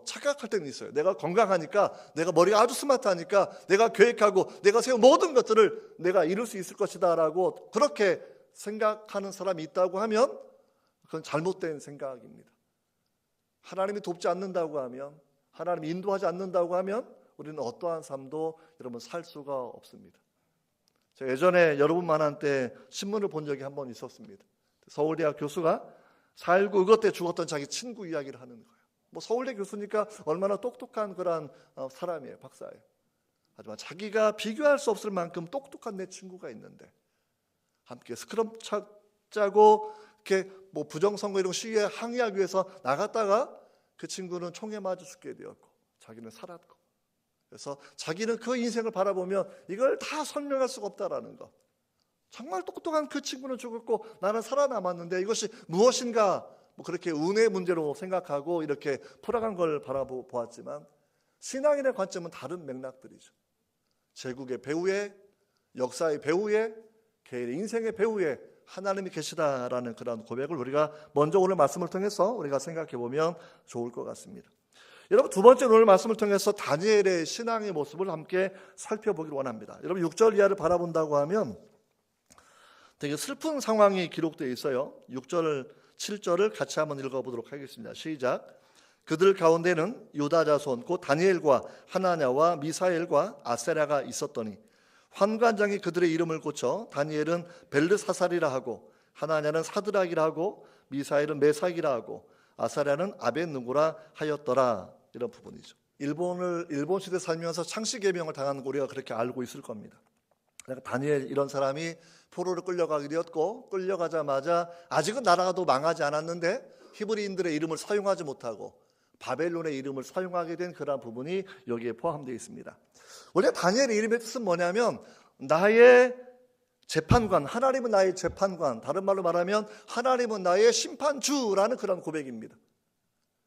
착각할 때는 있어요. 내가 건강하니까, 내가 머리가 아주 스마트하니까, 내가 계획하고 내가 세운 모든 것들을 내가 이룰 수 있을 것이다 라고 그렇게 생각하는 사람이 있다고 하면 그건 잘못된 생각입니다. 하나님이 돕지 않는다고 하면, 하나님이 인도하지 않는다고 하면 우리는 어떠한 삶도 여러분 살 수가 없습니다. 제가 예전에 여러분 만난 때 신문을 본 적이 한 번 있었습니다. 서울대학 교수가 4.19 의거 때 죽었던 자기 친구 이야기를 하는 거예요. 서울대 교수니까 얼마나 똑똑한 그런 사람이에요. 박사예요. 하지만 자기가 비교할 수 없을 만큼 똑똑한 내 친구가 있는데 함께 스크럼 짜고 이렇게 부정선거 이런 시위에 항의하기 위해서 나갔다가 그 친구는 총에 맞아 죽게 되었고 자기는 살았고, 그래서 자기는 그 인생을 바라보면 이걸 다 설명할 수가 없다라는 것. 정말 똑똑한 그 친구는 죽었고 나는 살아남았는데 이것이 무엇인가 그렇게 운의 문제로 생각하고 이렇게 풀어간 걸 바라보았지만, 신앙인의 관점은 다른 맥락들이죠. 제국의 배후에, 역사의 배후에, 개인의 인생의 배후에 하나님이 계시다라는 그런 고백을 우리가 먼저 오늘 말씀을 통해서 우리가 생각해 보면 좋을 것 같습니다. 여러분, 두 번째 오늘 말씀을 통해서 다니엘의 신앙의 모습을 함께 살펴보기를 원합니다. 여러분, 6절 이하를 바라본다고 하면 되게 슬픈 상황이 기록되어 있어요. 6절, 7절을 같이 한번 읽어보도록 하겠습니다. 시작. 그들 가운데는 유다 자손 곧 다니엘과 하나냐와 미사엘과 아세랴가 있었더니 환관장이 그들의 이름을 고쳐 다니엘은 벨르사살이라 하고 하나냐는 사드락이라 하고 미사엘은 메삭이라 하고 아사랴는 아벳느고라 하였더라. 이런 부분이죠. 일본 시대 살면서 창씨개명을 당한 우리가 그렇게 알고 있을 겁니다. 그러니까 다니엘 이런 사람이 포로로 끌려가게 되었고, 끌려가자마자 아직은 나라가 또 망하지 않았는데 히브리인들의 이름을 사용하지 못하고 바벨론의 이름을 사용하게 된 그런 부분이 여기에 포함되어 있습니다. 원래 다니엘의 이름의 뜻은 뭐냐면 나의 재판관, 하나님은 나의 재판관, 다른 말로 말하면 하나님은 나의 심판주라는 그런 고백입니다.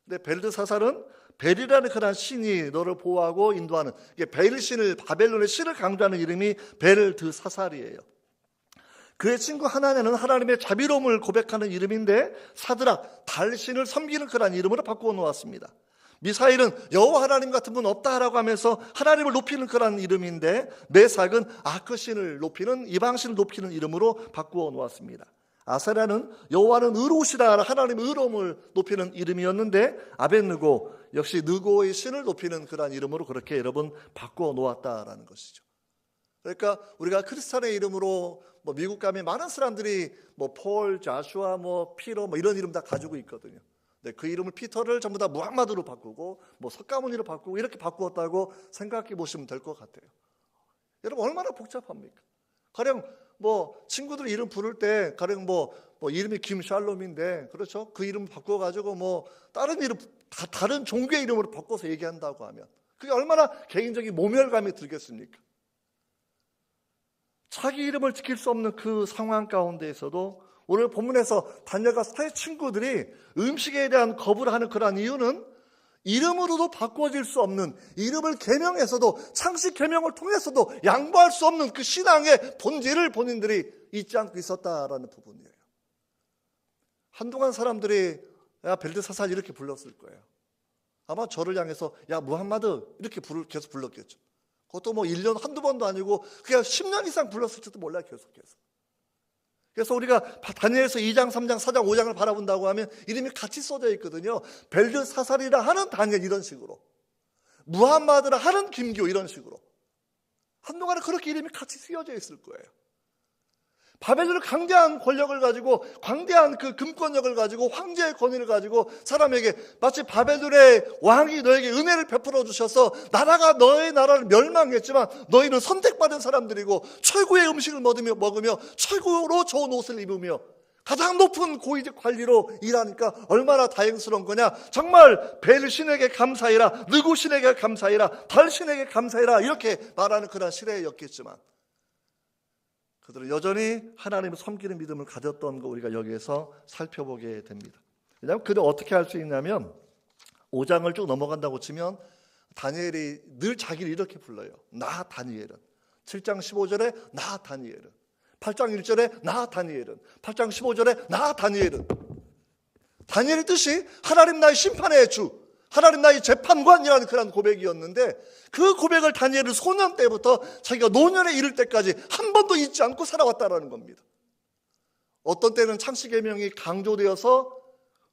근데 벨드사살은 벨이라는 그런 신이 너를 보호하고 인도하는, 이게 벨 신을, 바벨론의 신을 강조하는 이름이 벨드사살이에요. 그의 친구 하나냐는 하나님의 자비로움을 고백하는 이름인데 사드락, 달신을 섬기는 그런 이름으로 바꾸어 놓았습니다. 미사일은 여호와 하나님 같은 분 없다라고 하면서 하나님을 높이는 그런 이름인데, 메삭은 아크신을 높이는, 이방신을 높이는 이름으로 바꾸어 놓았습니다. 아사랴는 여호와는 의로우시다, 하나님의 의로움을 높이는 이름이었는데, 아벳느고 역시 느고의 신을 높이는 그런 이름으로 그렇게 여러분 바꾸어 놓았다라는 것이죠. 그러니까 우리가 크리스찬의 이름으로 뭐 미국 가면 많은 사람들이 뭐 폴, 자슈아, 뭐 피로 뭐 이런 이름 다 가지고 있거든요. 네, 그 이름을 피터를 전부 다 무함마드로 바꾸고 뭐 석가모니로 바꾸고 이렇게 바꾸었다고 생각해 보시면 될 것 같아요. 여러분 얼마나 복잡합니까? 가령 뭐 친구들 이름 부를 때 가령 뭐 이름이 김샬롬인데 그렇죠? 그 이름 바꿔가지고 뭐 다른 이름 다른 종교의 이름으로 바꿔서 얘기한다고 하면 그게 얼마나 개인적인 모멸감이 들겠습니까? 자기 이름을 지킬 수 없는 그 상황 가운데에서도 오늘 본문에서 다니엘과 세 친구들이 음식에 대한 거부를 하는 그러한 이유는 이름으로도 바꿔질 수 없는, 이름을 개명해서도 창식 개명을 통해서도 양보할 수 없는 그 신앙의 본질을 본인들이 잊지 않고 있었다라는 부분이에요. 한동안 사람들이 야 벨드사살 이렇게 불렀을 거예요. 아마 저를 향해서 야 무함마드 이렇게 계속 불렀겠죠. 그것도 뭐 1년 한두 번도 아니고 그냥 10년 이상 불렀을지도 몰라요. 계속해서. 그래서 우리가 다니엘서 2장, 3장, 4장, 5장을 바라본다고 하면 이름이 같이 써져 있거든요. 벨드사살이라 하는 다니엘 이런 식으로, 무함마드라 하는 김교 이런 식으로 한동안은 그렇게 이름이 같이 쓰여져 있을 거예요. 바벨론의 강대한 권력을 가지고 광대한 그 금권력을 가지고 황제의 권위를 가지고 사람에게 마치 바벨론의 왕이 너에게 은혜를 베풀어 주셔서 나라가 너의 나라를 멸망했지만 너희는 선택받은 사람들이고 최고의 음식을 먹으며 최고로 좋은 옷을 입으며 가장 높은 고위직 관리로 일하니까 얼마나 다행스러운 거냐. 정말 벨 신에게 감사해라, 느고 신에게 감사해라, 달 신에게 감사해라 이렇게 말하는 그런 시대였겠지만 그들은 여전히 하나님을 섬기는 믿음을 가졌던 거 우리가 여기에서 살펴보게 됩니다. 왜냐하면 그들 어떻게 할 수 있냐면 5장을 쭉 넘어간다고 치면 다니엘이 늘 자기를 이렇게 불러요. 나 다니엘은. 7장 15절에 나 다니엘은. 8장 1절에 나 다니엘은. 8장 15절에 나 다니엘은. 다니엘의 뜻이 하나님 나의 심판의 주, 하나님 나의 재판관이라는 그런 고백이었는데 그 고백을 다니엘은 소년 때부터 자기가 노년에 이를 때까지 한 번도 잊지 않고 살아왔다는 겁니다. 어떤 때는 창씨 계명이 강조되어서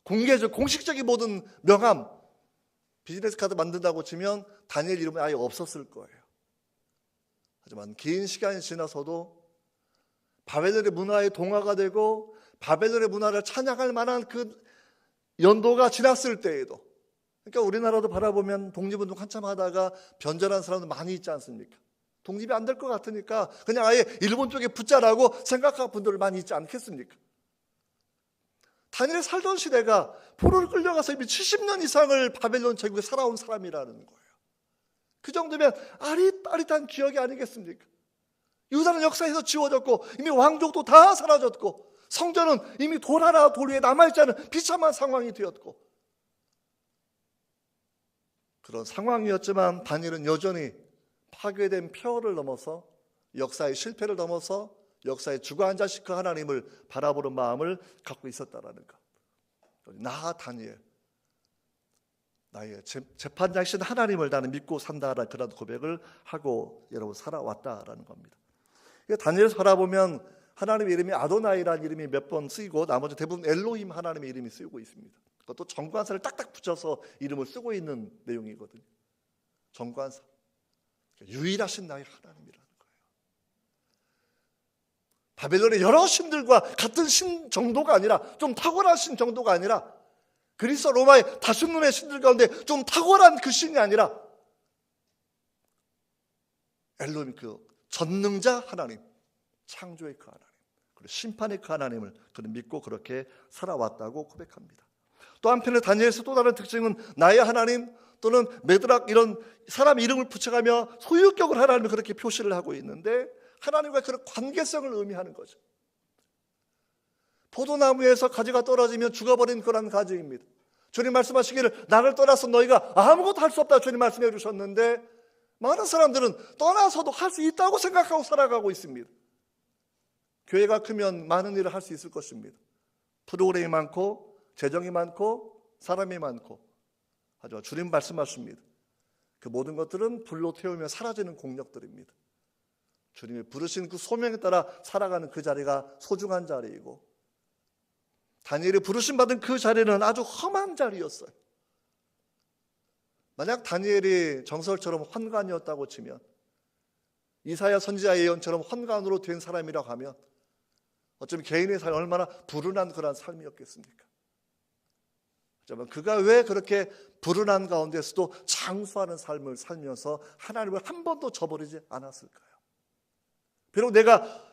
공식적인 모든 명함, 비즈니스 카드 만든다고 치면 다니엘 이름이 아예 없었을 거예요. 하지만 긴 시간이 지나서도 바벨론의 문화에 동화가 되고 바벨론의 문화를 찬양할 만한 그 연도가 지났을 때에도, 그러니까 우리나라도 바라보면 독립운동 한참 하다가 변절한 사람도 많이 있지 않습니까? 독립이 안 될 것 같으니까 그냥 아예 일본 쪽에 붙자라고 생각하는 분들 많이 있지 않겠습니까? 다니엘이 살던 시대가 포로를 끌려가서 이미 70년 이상을 바벨론 제국에 살아온 사람이라는 거예요. 그 정도면 아릿아릿한 기억이 아니겠습니까? 유다는 역사에서 지워졌고 이미 왕족도 다 사라졌고 성전은 이미 돌 하나 돌 위에 남아있지 않은 비참한 상황이 되었고 그런 상황이었지만 다니엘은 여전히 파괴된 폐허를 넘어서 역사의 실패를 넘어서 역사의 주관자식 그 하나님을 바라보는 마음을 갖고 있었다라는 것. 나 다니엘, 나의 재판장이신 하나님을 나는 믿고 산다라는 그런 고백을 하고 여러분 살아왔다라는 겁니다. 다니엘에서 바라보면 하나님의 이름이 아도나이라는 이름이 몇 번 쓰이고 나머지 대부분 엘로힘 하나님의 이름이 쓰이고 있습니다. 그것도 정관사를 딱딱 붙여서 이름을 쓰고 있는 내용이거든요. 정관사, 유일하신 나의 하나님이라는 거예요. 바벨론의 여러 신들과 같은 신 정도가 아니라 좀 탁월한 신 정도가 아니라 그리스 로마의 다수문의 신들 가운데 좀 탁월한 그 신이 아니라 엘로힘 그 전능자 하나님, 창조의 그 하나님, 그리고 심판의 그 하나님을 그는 믿고 그렇게 살아왔다고 고백합니다. 또 한편에 다니엘에서 또 다른 특징은 나의 하나님 또는 메드락 이런 사람 이름을 붙여가며 소유격을 하나님을 그렇게 표시를 하고 있는데 하나님과 그런 관계성을 의미하는 거죠. 포도나무에서 가지가 떨어지면 죽어버린 그런 가지입니다. 주님 말씀하시기를 나를 떠나서 너희가 아무것도 할 수 없다 주님 말씀해 주셨는데 많은 사람들은 떠나서도 할 수 있다고 생각하고 살아가고 있습니다. 교회가 크면 많은 일을 할 수 있을 것입니다. 프로그램이 많고 재정이 많고 사람이 많고 하지만 주님 말씀하십니다. 그 모든 것들은 불로 태우며 사라지는 공력들입니다. 주님이 부르신 그 소명에 따라 살아가는 그 자리가 소중한 자리이고 다니엘이 부르심 받은 그 자리는 아주 험한 자리였어요. 만약 다니엘이 정설처럼 환관이었다고 치면 이사야 선지자의 예언처럼 환관으로 된 사람이라고 하면 어쩌면 개인의 삶이 얼마나 불운한 그런 삶이었겠습니까? 어쩌면 그가 왜 그렇게 불운한 가운데서도 장수하는 삶을 살면서 하나님을 한 번도 저버리지 않았을까요? 비록 내가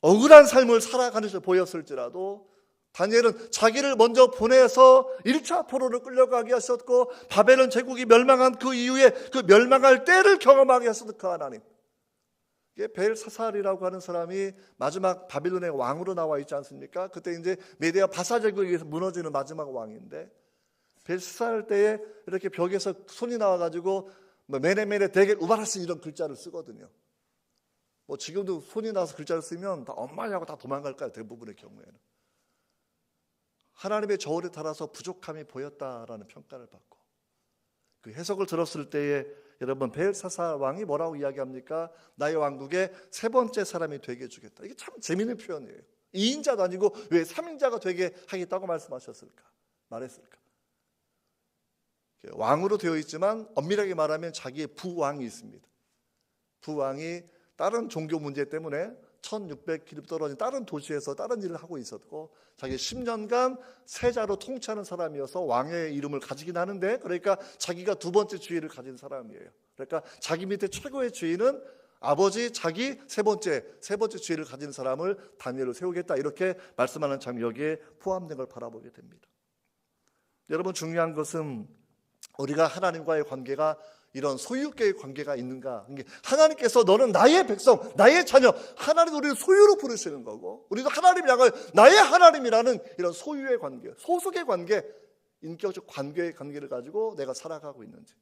억울한 삶을 살아가는 듯 보였을지라도 다니엘은 자기를 먼저 보내서 1차 포로를 끌려가게 하셨고 바벨론 제국이 멸망한 그 이후에 그 멸망할 때를 경험하게 하셨던 그 하나님, 이게 벨사살이라고 하는 사람이 마지막 바빌론의 왕으로 나와 있지 않습니까? 그때 이제 메디아 바사 제국에 의해서 무너지는 마지막 왕인데, 벨사살 때에 이렇게 벽에서 손이 나와가지고 메네메네 대겔 우바라스 이런 글자를 쓰거든요. 뭐 지금도 손이 나와서 글자를 쓰면 다 엄마냐고 다 도망갈까요? 대부분의 경우에는. 하나님의 저울에 따라서 부족함이 보였다라는 평가를 받고, 그 해석을 들었을 때에 여러분 벨사살 왕이 뭐라고 이야기합니까? 나의 왕국의 세 번째 사람이 되게 해주겠다. 이게 참 재미있는 표현이에요. 2인자도 아니고 왜 3인자가 되게 하겠다고 말씀하셨을까? 말했을까? 왕으로 되어 있지만 엄밀하게 말하면 자기의 부왕이 있습니다. 부왕이 다른 종교 문제 때문에 1600km 떨어진 다른 도시에서 다른 일을 하고 있었고, 자기 10년간 세자로 통치하는 사람이어서 왕의 이름을 가지긴 하는데, 그러니까 자기가 두 번째 주위를 가진 사람이에요. 그러니까 자기 밑에 최고의 주위는 아버지, 자기 세 번째 주위를 가진 사람을 다니엘로 세우겠다, 이렇게 말씀하는 참 여기에 포함된 걸 바라보게 됩니다. 여러분, 중요한 것은 우리가 하나님과의 관계가 이런 소유계의 관계가 있는가? 하나님께서 너는 나의 백성, 나의 자녀, 하나님 우리를 소유로 부르시는 거고, 우리도 하나님 향을 나의 하나님이라는 이런 소유의 관계, 소속의 관계, 인격적 관계의 관계를 가지고 내가 살아가고 있는지,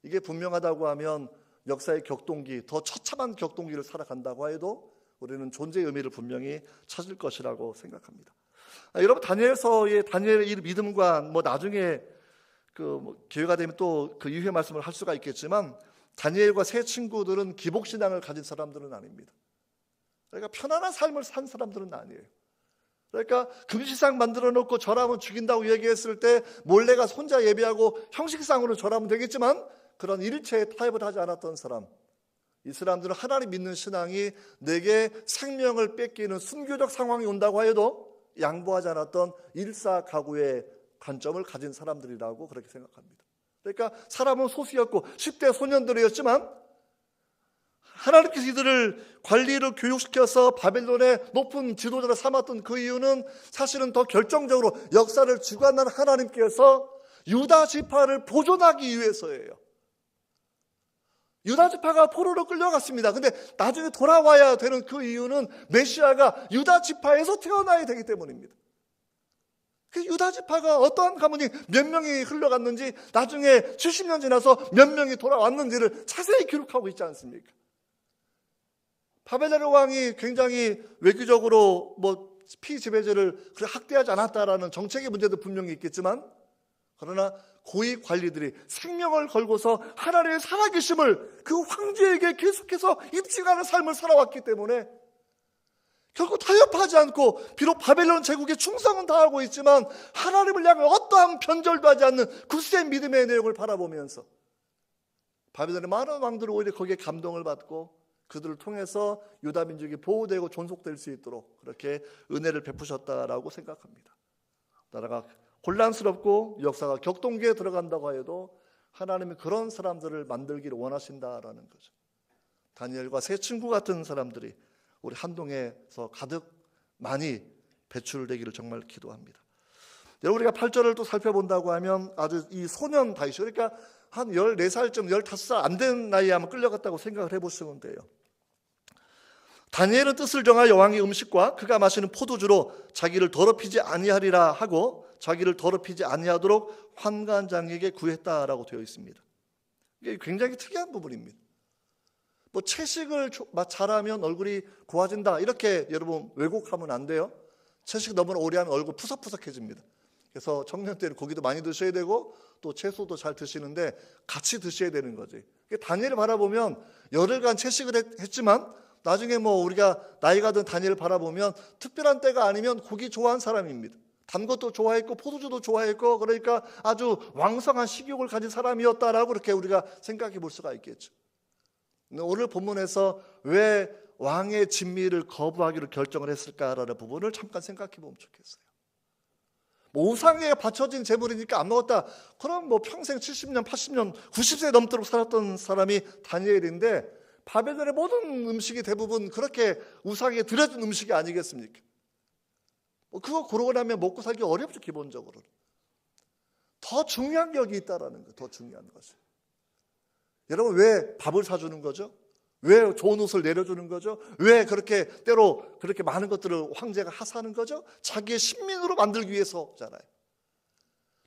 이게 분명하다고 하면 역사의 격동기, 더 처참한 격동기를 살아간다고 해도 우리는 존재의 의미를 분명히 찾을 것이라고 생각합니다. 여러분, 다니엘서의 다니엘의 이 믿음과 나중에 기회가 되면 또 그 이후의 말씀을 할 수가 있겠지만, 다니엘과 세 친구들은 기복신앙을 가진 사람들은 아닙니다. 그러니까 편안한 삶을 산 사람들은 아니에요. 그러니까 금시상 만들어 놓고 절하면 죽인다고 얘기했을 때 몰래가 혼자 예배하고 형식상으로 절하면 되겠지만, 그런 일체에 타협을 하지 않았던 사람, 이 사람들은 하나님 믿는 신앙이 내게 생명을 뺏기는 순교적 상황이 온다고 해도 양보하지 않았던 일사가구의 관점을 가진 사람들이라고 그렇게 생각합니다. 그러니까 사람은 소수였고 10대 소년들이었지만 하나님께서 이들을 관리를 교육시켜서 바벨론의 높은 지도자를 삼았던 그 이유는 사실은 더 결정적으로 역사를 주관한 하나님께서 유다 지파를 보존하기 위해서예요. 유다 지파가 포로로 끌려갔습니다. 근데 나중에 돌아와야 되는 그 이유는 메시아가 유다 지파에서 태어나야 되기 때문입니다. 그 유다 지파가 어떠한 가문이 몇 명이 흘러갔는지, 나중에 70년 지나서 몇 명이 돌아왔는지를 자세히 기록하고 있지 않습니까? 바벨론 왕이 굉장히 외교적으로 피지배제를 학대하지 않았다라는 정책의 문제도 분명히 있겠지만, 그러나 고위 관리들이 생명을 걸고서 하나님의 살아계심을 그 황제에게 계속해서 입증하는 삶을 살아왔기 때문에 결코 타협하지 않고, 비록 바벨론 제국에 충성은 다하고 있지만 하나님을 향해 어떠한 변절도 하지 않는 굳센 믿음의 내용을 바라보면서 바벨론의 많은 왕들은 오히려 거기에 감동을 받고 그들을 통해서 유다 민족이 보호되고 존속될 수 있도록 그렇게 은혜를 베푸셨다라고 생각합니다. 나라가 혼란스럽고 역사가 격동기에 들어간다고 해도 하나님이 그런 사람들을 만들기를 원하신다라는 거죠. 다니엘과 세 친구 같은 사람들이 우리 한동에서 가득 많이 배출되기를 정말 기도합니다. 여러분, 우리가 8절을 또 살펴본다고 하면 아주 이 소년 다윗이, 그러니까 한 14살쯤 15살 안 된 나이에 아마 끌려갔다고 생각을 해보시면 돼요. 다니엘은 뜻을 정하여 왕의 음식과 그가 마시는 포도주로 자기를 더럽히지 아니하리라 하고 자기를 더럽히지 아니하도록 환관장에게 구했다라고 되어 있습니다. 이게 굉장히 특이한 부분입니다. 채식을 잘하면 얼굴이 고와진다, 이렇게 여러분 왜곡하면 안 돼요. 채식 너무나 오래 하면 얼굴 푸석푸석해집니다. 그래서 청년 때는 고기도 많이 드셔야 되고 또 채소도 잘 드시는데 같이 드셔야 되는 거지. 다니엘을 바라보면 열흘간 채식을 했지만 나중에 우리가 나이가 든 다니엘을 바라보면 특별한 때가 아니면 고기 좋아하는 사람입니다. 단 것도 좋아했고 포도주도 좋아했고, 그러니까 아주 왕성한 식욕을 가진 사람이었다라고 그렇게 우리가 생각해 볼 수가 있겠죠. 오늘 본문에서 왜 왕의 진미를 거부하기로 결정을 했을까라는 부분을 잠깐 생각해 보면 좋겠어요. 뭐 우상에 바쳐진 재물이니까 안 먹었다. 그럼 뭐 평생 70년, 80년, 90세 넘도록 살았던 사람이 다니엘인데 바벨론의 모든 음식이 대부분 그렇게 우상에 드려진 음식이 아니겠습니까? 뭐 그거 고르고 나면 먹고 살기 어렵죠, 기본적으로. 더 중요한 게 여기 있다라는 거, 더 중요한 것이. 여러분 왜 밥을 사주는 거죠? 왜 좋은 옷을 내려주는 거죠? 왜 그렇게 때로 그렇게 많은 것들을 황제가 하사하는 거죠? 자기의 신민으로 만들기 위해서잖아요.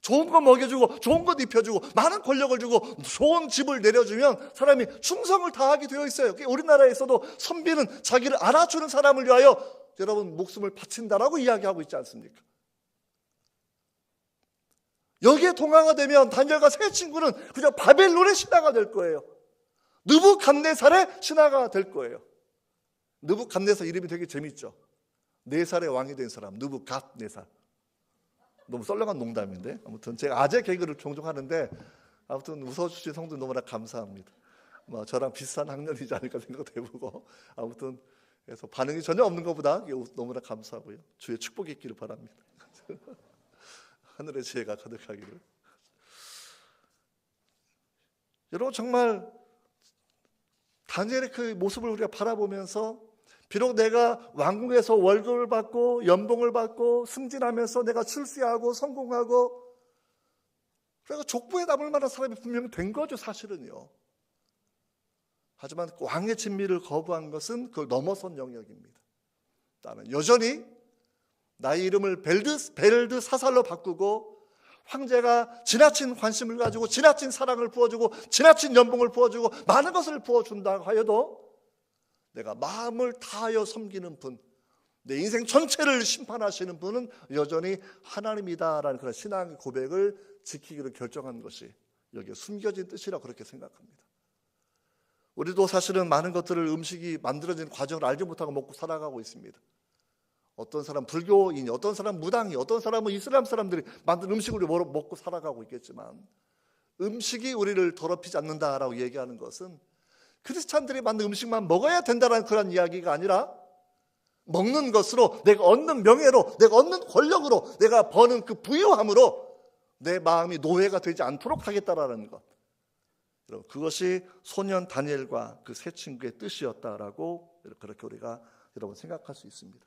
좋은 거 먹여주고 좋은 것 입혀주고 많은 권력을 주고 좋은 집을 내려주면 사람이 충성을 다하게 되어 있어요. 우리나라에서도 선비는 자기를 알아주는 사람을 위하여 여러분 목숨을 바친다라고 이야기하고 있지 않습니까? 여기에 동화가 되면 다니엘과 세 친구는 그냥 바벨론의 신하가 될 거예요. 느부갓네살의 신하가 될 거예요. 느부갓네살 이름이 되게 재밌죠. 4살의 왕이 된 사람, 느부갓네살. 너무 썰렁한 농담인데 아무튼 제가 아재 개그를 종종 하는데 아무튼 웃어주신 성도 너무나 감사합니다. 뭐 저랑 비슷한 학년이지 않을까 생각도 해보고 아무튼 그래서 반응이 전혀 없는 것보다 너무나 감사하고요. 주의 축복이 있기를 바랍니다. 하늘의 지혜가 가득하기를. 여러분 정말 다니엘의 그 모습을 우리가 바라보면서 비록 내가 왕궁에서 월급을 받고 연봉을 받고 승진하면서 내가 출세하고 성공하고 그래서 족보에 남을 만한 사람이 분명히 된 거죠, 사실은요. 하지만 왕의 진미를 거부한 것은 그걸 넘어선 영역입니다. 나는 여전히 나의 이름을 벨드사살로 바꾸고 황제가 지나친 관심을 가지고 지나친 사랑을 부어주고 지나친 연봉을 부어주고 많은 것을 부어준다고 하여도 내가 마음을 다하여 섬기는 분, 내 인생 전체를 심판하시는 분은 여전히 하나님이다라는 그런 신앙의 고백을 지키기로 결정한 것이 여기에 숨겨진 뜻이라고 그렇게 생각합니다. 우리도 사실은 많은 것들을 음식이 만들어진 과정을 알지 못하고 먹고 살아가고 있습니다. 어떤 사람 불교인이, 어떤 사람 무당이, 어떤 사람은 이슬람 사람들이 만든 음식을 먹고 살아가고 있겠지만 음식이 우리를 더럽히지 않는다라고 얘기하는 것은 크리스찬들이 만든 음식만 먹어야 된다는 그런 이야기가 아니라 먹는 것으로 내가 얻는 명예로, 내가 얻는 권력으로, 내가 버는 그 부유함으로 내 마음이 노예가 되지 않도록 하겠다라는 것. 여러분, 그것이 소년 다니엘과 그 세 친구의 뜻이었다라고 그렇게 우리가 여러분 생각할 수 있습니다.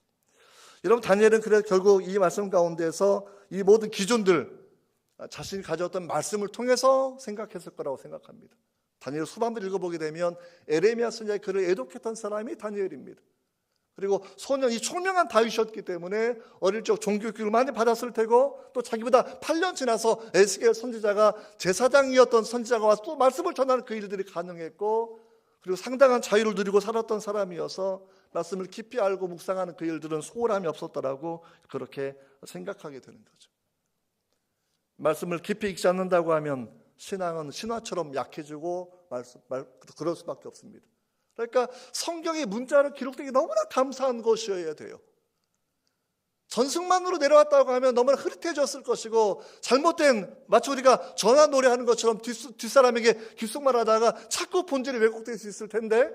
여러분 다니엘은 그래서 결국 이 말씀 가운데서 이 모든 기준들 자신이 가져왔던 말씀을 통해서 생각했을 거라고 생각합니다. 다니엘 후반부를 읽어보게 되면 에레미야 선지자의 글을 애독했던 사람이 다니엘입니다. 그리고 소년, 이 총명한 다윗이었기 때문에 어릴 적 종교교육을 많이 받았을 테고 또 자기보다 8년 지나서 에스겔 선지자가 제사장이었던 선지자가 와서 또 말씀을 전하는 그 일들이 가능했고 그리고 상당한 자유를 누리고 살았던 사람이어서 말씀을 깊이 알고 묵상하는 그 일들은 소홀함이 없었다라고 그렇게 생각하게 되는 거죠. 말씀을 깊이 읽지 않는다고 하면 신앙은 신화처럼 약해지고 그럴 수밖에 없습니다. 그러니까 성경의 문자로 기록되기 너무나 감사한 것이어야 돼요. 전승만으로 내려왔다고 하면 너무나 흐릿해졌을 것이고 잘못된 마치 우리가 전화 노래하는 것처럼 뒷사람에게 귓속말하다가 자꾸 본질이 왜곡될 수 있을 텐데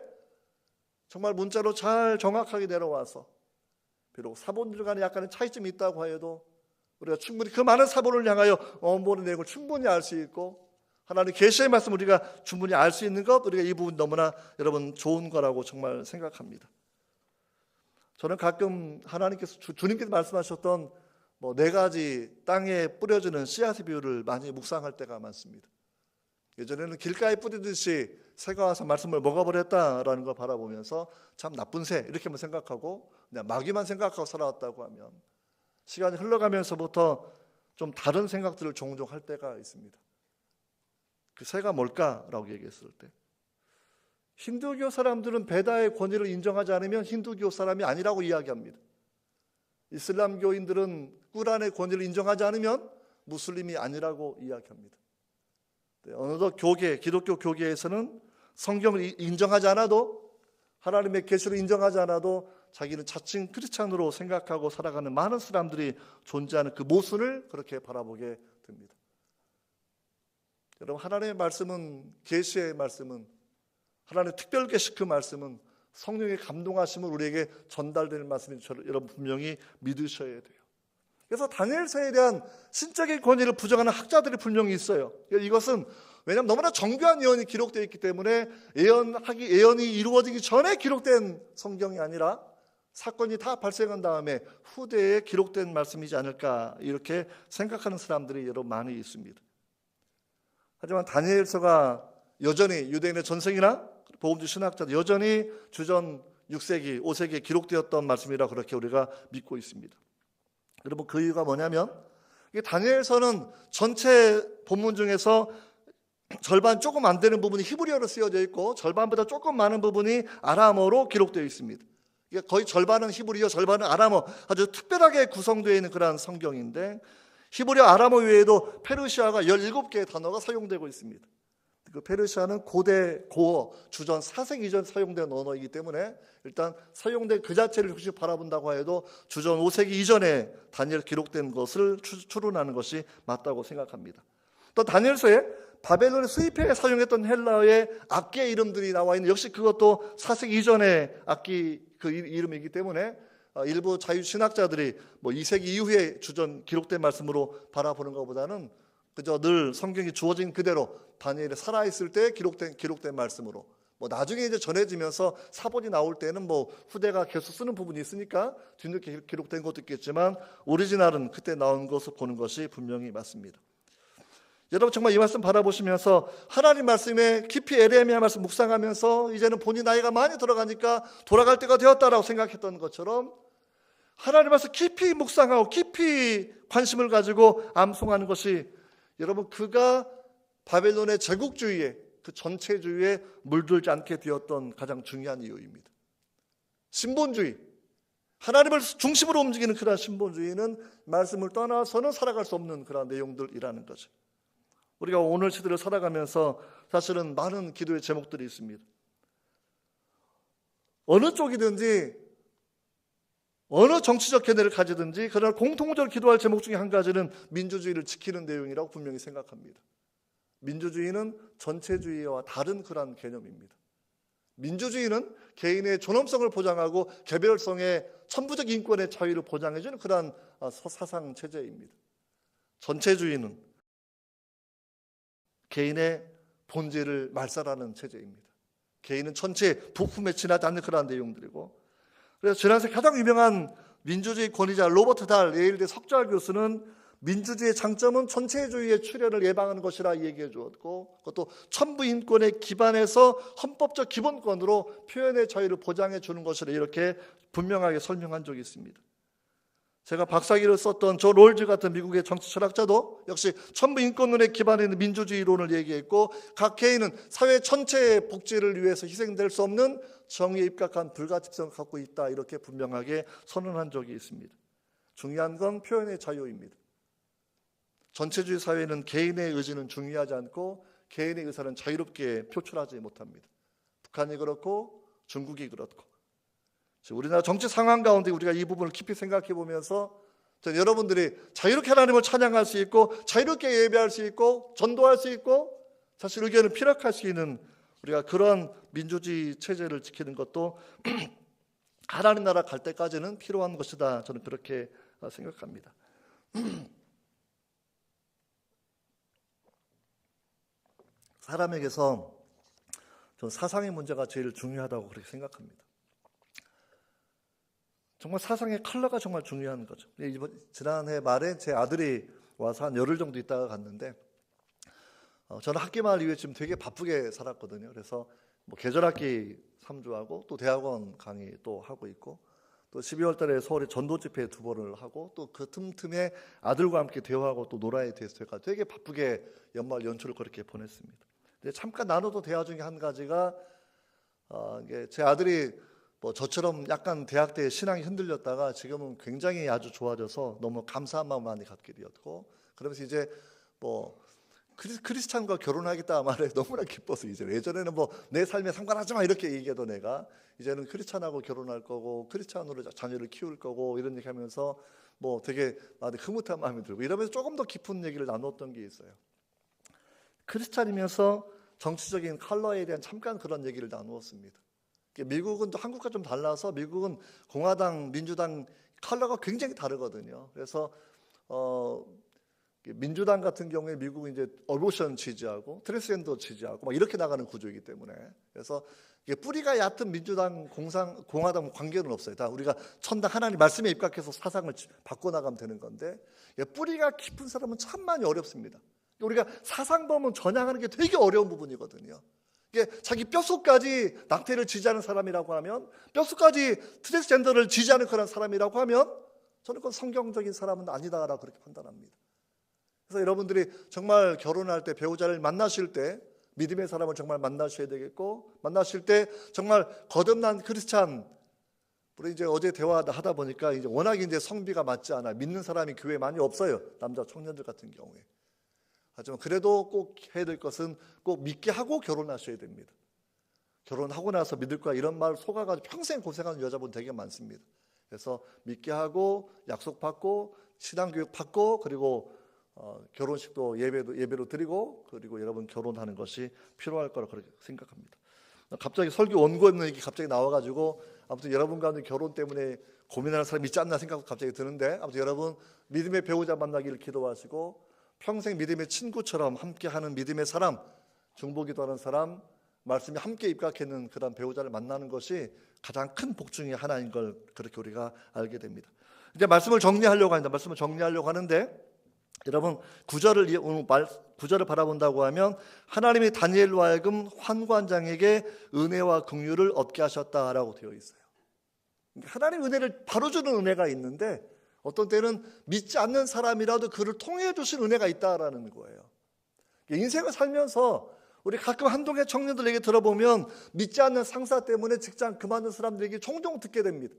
정말 문자로 잘 정확하게 내려와서 비록 사본들 간에 약간의 차이점이 있다고 하여도 우리가 충분히 그 많은 사본을 향하여 원본의 내용을 충분히 알 수 있고 하나님의 계시의 말씀 우리가 충분히 알 수 있는 것, 우리가 이 부분 너무나 여러분 좋은 거라고 정말 생각합니다. 저는 가끔 하나님께서 주님께서 말씀하셨던 뭐 4가지 땅에 뿌려지는 씨앗의 비유를 많이 묵상할 때가 많습니다. 예전에는 길가에 뿌리듯이 새가 와서 말씀을 먹어버렸다라는 걸 바라보면서 참 나쁜 새 이렇게만 생각하고 그냥 마귀만 생각하고 살아왔다고 하면 시간이 흘러가면서부터 좀 다른 생각들을 종종 할 때가 있습니다. 그 새가 뭘까라고 얘기했을 때 힌두교 사람들은 베다의 권위를 인정하지 않으면 힌두교 사람이 아니라고 이야기합니다. 이슬람교인들은 꾸란의 권위를 인정하지 않으면 무슬림이 아니라고 이야기합니다. 어느덧 교계, 기독교 교계에서는 성경을 인정하지 않아도 하나님의 계시를 인정하지 않아도 자기는 자칭 크리스찬으로 생각하고 살아가는 많은 사람들이 존재하는 그 모순을 그렇게 바라보게 됩니다. 여러분 하나님의 말씀은 계시의 말씀은 하나님의 특별 계시 그 말씀은 성령의 감동하심을 우리에게 전달되는 말씀인 줄 여러분 분명히 믿으셔야 돼요. 그래서 다니엘서에 대한 신적인 권위를 부정하는 학자들이 분명히 있어요. 이것은 왜냐하면 너무나 정교한 예언이 기록되어 있기 때문에 예언이 이루어지기 전에 기록된 성경이 아니라 사건이 다 발생한 다음에 후대에 기록된 말씀이지 않을까 이렇게 생각하는 사람들이 여러 많이 있습니다. 하지만 다니엘서가 여전히 유대인의 전생이나 복음주 신학자들 여전히 주전 6세기, 5세기에 기록되었던 말씀이라 그렇게 우리가 믿고 있습니다. 여러분 그 이유가 뭐냐면 다니엘서는 전체 본문 중에서 절반 조금 안 되는 부분이 히브리어로 쓰여져 있고 절반보다 조금 많은 부분이 아람어로 기록되어 있습니다. 거의 절반은 히브리어, 절반은 아람어, 아주 특별하게 구성되어 있는 그러한 성경인데 히브리어, 아람어 외에도 페르시아가 17개의 단어가 사용되고 있습니다. 그 페르시아는 고대 고어, 주전 4세기 이전 사용된 언어이기 때문에 일단 사용된 그 자체를 혹시 바라본다고 해도 주전 5세기 이전에 다니엘 기록된 것을 추론하는 것이 맞다고 생각합니다. 또 다니엘서에 바벨론의 수입회에 사용했던 헬라어의 악기의 이름들이 나와 있는 역시 그것도 4세기 이전의 악기 그 이름이기 때문에 일부 자유신학자들이 2세기 이후에 주전 기록된 말씀으로 바라보는 것보다는 그저 늘 성경이 주어진 그대로 다니엘이 살아있을 때 기록된 말씀으로 나중에 이제 전해지면서 사본이 나올 때는 후대가 계속 쓰는 부분이 있으니까 뒤늦게 기록된 것도 있겠지만 오리지널은 그때 나온 것을 보는 것이 분명히 맞습니다. 여러분 정말 이 말씀 바라보시면서 하나님 말씀에 깊이 에레미야 말씀 묵상하면서 이제는 본인 나이가 많이 들어가니까 돌아갈 때가 되었다라고 생각했던 것처럼 하나님 말씀 깊이 묵상하고 깊이 관심을 가지고 암송하는 것이 여러분 그가 바벨론의 제국주의에 그 전체주의에 물들지 않게 되었던 가장 중요한 이유입니다. 신본주의, 하나님을 중심으로 움직이는 그런 신본주의는 말씀을 떠나서는 살아갈 수 없는 그런 내용들이라는 거죠. 우리가 오늘 시대를 살아가면서 사실은 많은 기도의 제목들이 있습니다. 어느 쪽이든지 어느 정치적 견해를 가지든지 그러나 공통적으로 기도할 제목 중에 한 가지는 민주주의를 지키는 내용이라고 분명히 생각합니다. 민주주의는 전체주의와 다른 그런 개념입니다. 민주주의는 개인의 존엄성을 보장하고 개별성의 천부적 인권의 자유를 보장해주는 그런 사상 체제입니다. 전체주의는 개인의 본질을 말살하는 체제입니다. 개인은 천체 부품에 지나지 않는 그러한 내용들이고, 그래서 지난세 가장 유명한 민주주의 권위자 로버트 달 예일대 석좌 교수는 민주주의의 장점은 전체주의의 출현을 예방하는 것이라 얘기해 주었고, 그것도 천부 인권에 기반해서 헌법적 기본권으로 표현의 자유를 보장해 주는 것이라 이렇게 분명하게 설명한 적이 있습니다. 제가 박사기를 썼던 조 롤즈 같은 미국의 정치 철학자도 역시 천부 인권론에 기반해 있는 민주주의론을 얘기했고, 각 개인은 사회 전체의 복지를 위해서 희생될 수 없는 정의에 입각한 불가침성을 갖고 있다 이렇게 분명하게 선언한 적이 있습니다. 중요한 건 표현의 자유입니다. 전체주의 사회는 개인의 의지는 중요하지 않고 개인의 의사는 자유롭게 표출하지 못합니다. 북한이 그렇고 중국이 그렇고, 우리나라 정치 상황 가운데 우리가 이 부분을 깊이 생각해 보면서 여러분들이 자유롭게 하나님을 찬양할 수 있고 자유롭게 예배할 수 있고 전도할 수 있고 사실 의견을 피력할 수 있는 우리가 그런 민주주의 체제를 지키는 것도 하나님 나라 갈 때까지는 필요한 것이다. 저는 그렇게 생각합니다. 사람에게서 저 사상의 문제가 제일 중요하다고 그렇게 생각합니다. 정말 사상의 컬러가 정말 중요한 거죠. 지난해 말에 제 아들이 와서 한 열흘 정도 있다가 갔는데, 저는 학기말 이후에 지금 되게 바쁘게 살았거든요. 그래서 계절학기 3주하고 또 대학원 강의 또 하고 있고, 또 12월 달에 서울에 전도 집회 2번을 하고, 또 그 틈틈에 아들과 함께 대화하고 또 놀아야 돼서 되게 바쁘게 연말 연초를 그렇게 보냈습니다. 근데 잠깐 나눠도 대화 중에 한 가지가 이게 제 아들이 저처럼 약간 대학 때 신앙이 흔들렸다가 지금은 굉장히 아주 좋아져서 너무 감사한 마음 많이 갖게 되었고, 그러면서 이제 크리스찬과 결혼하겠다 말에 너무나 기뻐서 이제 예전에는 내 삶에 상관하지 마 이렇게 얘기하던 애가 이제는 크리스찬하고 결혼할 거고 크리스찬으로 자녀를 키울 거고 이런 얘기하면서 되게 흐뭇한 마음이 들고 이러면서 조금 더 깊은 얘기를 나눴던 게 있어요. 크리스찬이면서 정치적인 컬러에 대한 잠깐 그런 얘기를 나누었습니다. 미국은 또 한국과 좀 달라서 미국은 공화당, 민주당 컬러가 굉장히 다르거든요. 그래서 민주당 같은 경우에 미국은 이제 어보션 지지하고 트랜스젠더 지지하고 막 이렇게 나가는 구조이기 때문에, 그래서 이게 뿌리가 얕은 민주당, 공화당 관계는 없어요. 다 우리가 천당 하나님 말씀에 입각해서 사상을 바꿔나가면 되는 건데, 뿌리가 깊은 사람은 참 많이 어렵습니다. 우리가 사상범은 전향하는 게 되게 어려운 부분이거든요. 이게 자기 뼛속까지 낙태를 지지하는 사람이라고 하면, 뼛속까지 트랜스젠더를 지지하는 그런 사람이라고 하면 저는 그건 성경적인 사람은 아니다라고 그렇게 판단합니다. 그래서 여러분들이 정말 결혼할 때, 배우자를 만나실 때 믿음의 사람을 정말 만나셔야 되겠고, 만나실 때 정말 거듭난 크리스찬, 우리 이제 어제 대화하다 보니까 이제 워낙 이제 성비가 맞지 않아 믿는 사람이 교회에 많이 없어요. 남자 청년들 같은 경우에. 하지만 그래도 꼭 해야 될 것은 꼭 믿게 하고 결혼하셔야 됩니다. 결혼하고 나서 믿을 거야 이런 말 속아가지고 평생 고생하는 여자분 되게 많습니다. 그래서 믿게 하고 약속받고 신앙교육 받고, 그리고 결혼식도 예배로 드리고, 그리고 여러분 결혼하는 것이 필요할 거라 그렇게 생각합니다. 갑자기 설교 원고에 있는 얘기 갑자기 나와가지고, 아무튼 여러분 가운데 결혼 때문에 고민하는 사람이 있지 않나 생각 갑자기 드는데, 아무튼 여러분 믿음의 배우자 만나기를 기도하시고, 평생 믿음의 친구처럼 함께하는 믿음의 사람, 중보기도 하는 사람, 말씀이 함께 입각했는 그런 배우자를 만나는 것이 가장 큰 복 중의 하나인 걸 그렇게 우리가 알게 됩니다. 이제 말씀을 정리하려고 하는데, 여러분 구절을 바라본다고 하면 하나님이 다니엘로 하여금 환관장에게 은혜와 긍휼을 얻게 하셨다라고 되어 있어요. 하나님 은혜를 바로 주는 은혜가 있는데, 어떤 때는 믿지 않는 사람이라도 그를 통해 주신 은혜가 있다라는 거예요. 인생을 살면서 우리 가끔 한동의 청년들 얘기 들어보면 믿지 않는 상사 때문에 직장 그만둔 사람들 얘기 종종 듣게 됩니다.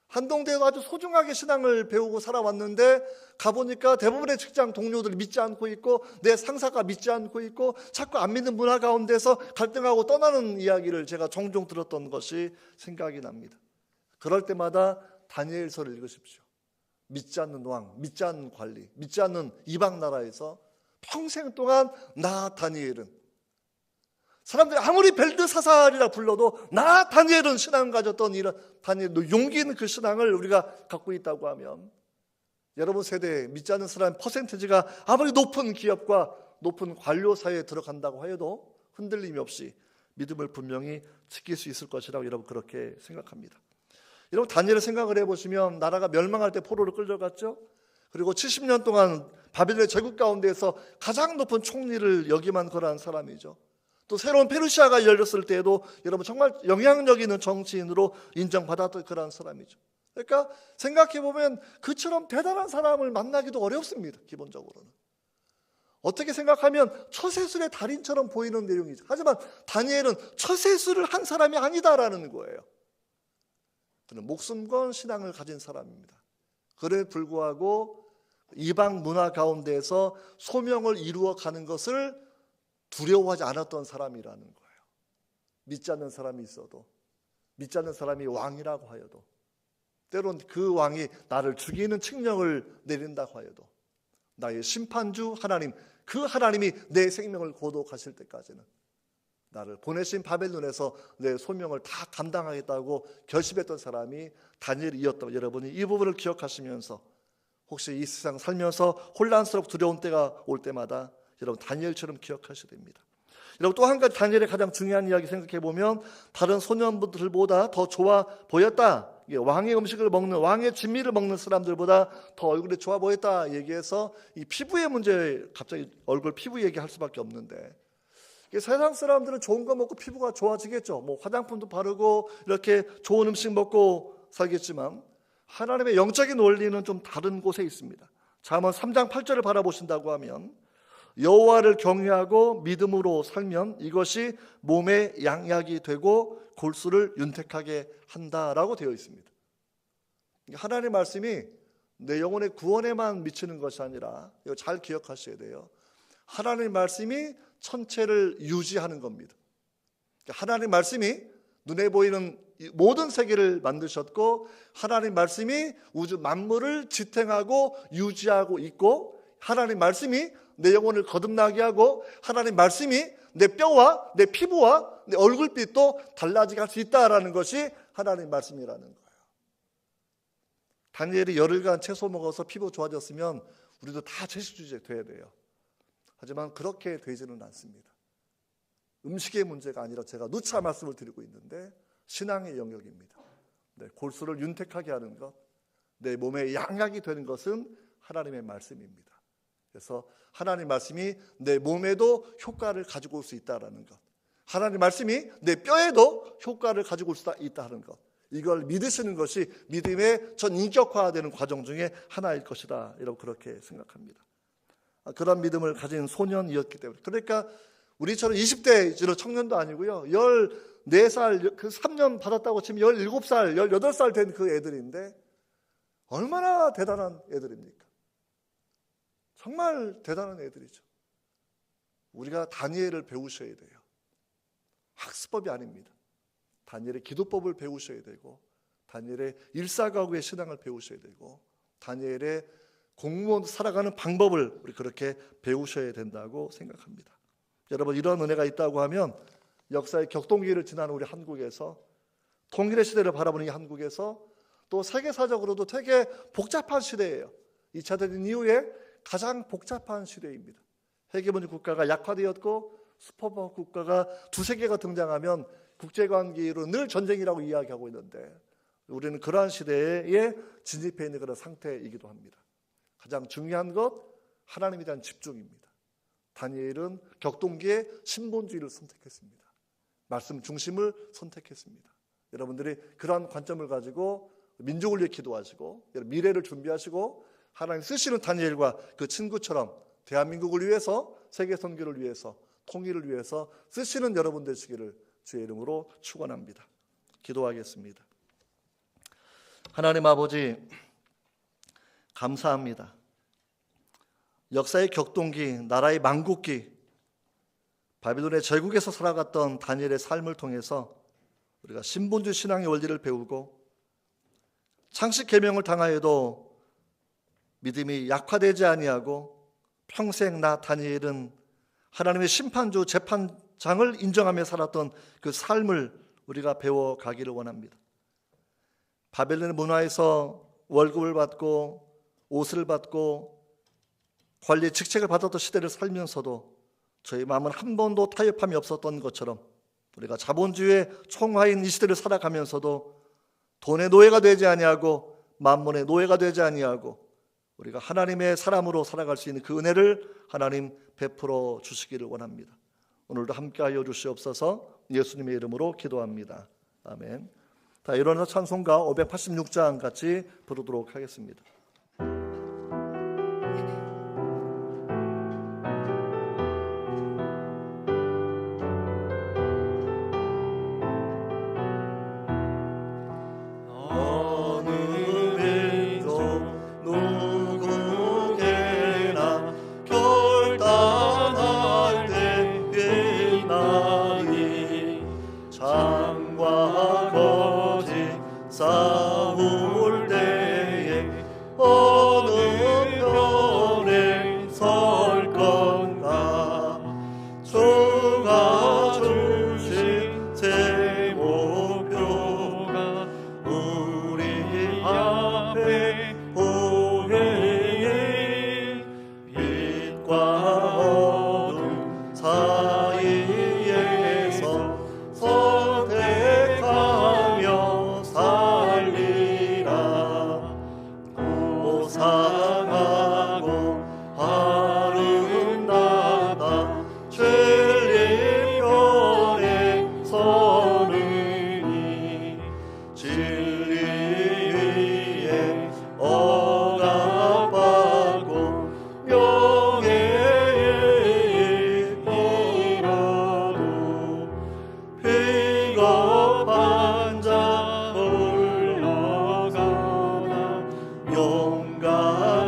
한동대에도 아주 소중하게 신앙을 배우고 살아왔는데 가보니까 대부분의 직장 동료들이 믿지 않고 있고, 내 상사가 믿지 않고 있고, 자꾸 안 믿는 문화 가운데서 갈등하고 떠나는 이야기를 제가 종종 들었던 것이 생각이 납니다. 그럴 때마다 다니엘서를 읽으십시오. 믿지 않는 왕, 믿지 않는 관리, 믿지 않는 이방 나라에서 평생 동안 나 다니엘은, 사람들이 아무리 벨드사살이라 불러도 나 다니엘은 신앙을 가졌던 이런 다니엘도 용기 있는 그 신앙을 우리가 갖고 있다고 하면, 여러분 세대에 믿지 않는 사람 퍼센티지가 아무리 높은 기업과 높은 관료 사회에 들어간다고 해도 흔들림이 없이 믿음을 분명히 지킬 수 있을 것이라고 여러분 그렇게 생각합니다. 여러분 다니엘을 생각을 해보시면, 나라가 멸망할 때 포로로 끌려갔죠. 그리고 70년 동안 바벨론의 제국 가운데에서 가장 높은 총리를 역임한 그러한 사람이죠. 또 새로운 페르시아가 열렸을 때에도 여러분 정말 영향력 있는 정치인으로 인정받았던 그런 사람이죠. 그러니까 생각해보면 그처럼 대단한 사람을 만나기도 어렵습니다. 기본적으로는 어떻게 생각하면 처세술의 달인처럼 보이는 내용이죠. 하지만 다니엘은 처세술을 한 사람이 아니다라는 거예요. 그는 목숨 건 신앙을 가진 사람입니다. 그에 불구하고 이방 문화 가운데에서 소명을 이루어가는 것을 두려워하지 않았던 사람이라는 거예요. 믿지 않는 사람이 있어도, 믿지 않는 사람이 왕이라고 하여도, 때론 그 왕이 나를 죽이는 칙령을 내린다고 하여도, 나의 심판주 하나님, 그 하나님이 내 생명을 고독하실 때까지는 나를 보내신 바벨론에서 내 소명을 다 감당하겠다고 결심했던 사람이 다니엘이었다고 여러분이 이 부분을 기억하시면서, 혹시 이 세상 살면서 혼란스럽고 두려운 때가 올 때마다 여러분 다니엘처럼 기억하셔야 됩니다. 여러분 또 한 가지 다니엘의 가장 중요한 이야기 생각해 보면, 다른 소년들보다 더 좋아 보였다. 왕의 음식을 먹는, 왕의 진미를 먹는 사람들보다 더 얼굴이 좋아 보였다 얘기해서, 이 피부의 문제, 갑자기 얼굴 피부 얘기할 수밖에 없는데, 세상 사람들은 좋은 거 먹고 피부가 좋아지겠죠. 뭐 화장품도 바르고 이렇게 좋은 음식 먹고 살겠지만, 하나님의 영적인 원리는 좀 다른 곳에 있습니다. 잠언 3장 8절을 바라보신다고 하면, 여호와를 경외하고 믿음으로 살면 이것이 몸의 양약이 되고 골수를 윤택하게 한다라고 되어 있습니다. 하나님의 말씀이 내 영혼의 구원에만 미치는 것이 아니라, 이거 잘 기억하셔야 돼요. 하나님의 말씀이 천체를 유지하는 겁니다. 하나님의 말씀이 눈에 보이는 모든 세계를 만드셨고, 하나님의 말씀이 우주 만물을 지탱하고 유지하고 있고, 하나님 말씀이 내 영혼을 거듭나게 하고 하나님 말씀이 내 뼈와 내 피부와 내 얼굴빛도 달라지게 할 수 있다라는 것이 하나님 말씀이라는 거예요. 다니엘이 열흘간 채소 먹어서 피부 좋아졌으면 우리도 다 채식주의 돼야 돼요. 하지만 그렇게 되지는 않습니다. 음식의 문제가 아니라 제가 누차 말씀을 드리고 있는데 신앙의 영역입니다. 네, 골수를 윤택하게 하는 것, 내 몸에 양약이 되는 것은 하나님의 말씀입니다. 그래서 하나님 말씀이 내 몸에도 효과를 가지고 올 수 있다는 것, 하나님 말씀이 내 뼈에도 효과를 가지고 올 수 있다는 것, 이걸 믿으시는 것이 믿음의 전 인격화되는 과정 중에 하나일 것이다, 이렇게 그렇게 생각합니다. 그런 믿음을 가진 소년이었기 때문에, 그러니까 우리처럼 20대 청년도 아니고요, 14살, 그 3년 받았다고 치면 17살, 18살 된 그 애들인데 얼마나 대단한 애들입니까? 정말 대단한 애들이죠. 우리가 다니엘을 배우셔야 돼요. 학습법이 아닙니다. 다니엘의 기도법을 배우셔야 되고, 다니엘의 일사가구의 신앙을 배우셔야 되고, 다니엘의 공무원 살아가는 방법을 우리 그렇게 배우셔야 된다고 생각합니다. 여러분, 이런 은혜가 있다고 하면 역사의 격동기를 지난 우리 한국에서, 통일의 시대를 바라보는 이 한국에서, 또 세계사적으로도 되게 복잡한 시대예요. 2차 대전 이후에 가장 복잡한 시대입니다. 헤게모니 국가가 약화되었고 슈퍼파워 국가가 두세 개가 등장하면 국제관계로 늘 전쟁이라고 이야기하고 있는데, 우리는 그러한 시대에 진입해 있는 그런 상태이기도 합니다. 가장 중요한 것, 하나님에 대한 집중입니다. 다니엘은 격동기에 신본주의를 선택했습니다. 말씀 중심을 선택했습니다. 여러분들이 그러한 관점을 가지고 민족을 위해 기도하시고 미래를 준비하시고 하나님 쓰시는 다니엘과 그 친구처럼 대한민국을 위해서, 세계 선교를 위해서, 통일을 위해서 쓰시는 여러분 되시기를 주의 이름으로 축원합니다. 기도하겠습니다. 하나님 아버지, 감사합니다. 역사의 격동기, 나라의 망국기, 바빌론의 제국에서 살아갔던 다니엘의 삶을 통해서 우리가 신본주의 신앙의 원리를 배우고, 창식 계명을 당하여도 믿음이 약화되지 아니하고 평생 나 다니엘은 하나님의 심판주 재판장을 인정하며 살았던 그 삶을 우리가 배워가기를 원합니다. 바벨론의 문화에서 월급을 받고 옷을 받고 관리의 직책을 받았던 시대를 살면서도 저희 마음은 한 번도 타협함이 없었던 것처럼, 우리가 자본주의의 총화인 이 시대를 살아가면서도 돈의 노예가 되지 아니하고 만몬의 노예가 되지 아니하고 우리가 하나님의 사람으로 살아갈 수 있는 그 은혜를 하나님 베풀어 주시기를 원합니다. 오늘도 함께하여 주시옵소서. 예수님의 이름으로 기도합니다. 아멘. 다 일어나서 찬송가 586장 같이 부르도록 하겠습니다. 싸울 때에 어느 편에 설 건가? 주가 주신 새 목표가 우리 앞에 보혜에 빛과 어둠 사이에서 선택하며 상하고 아름다다 진리편에 서느니 진리 위에 억압하고 명예에 이뤄도 비겁한 자 물러가나 용감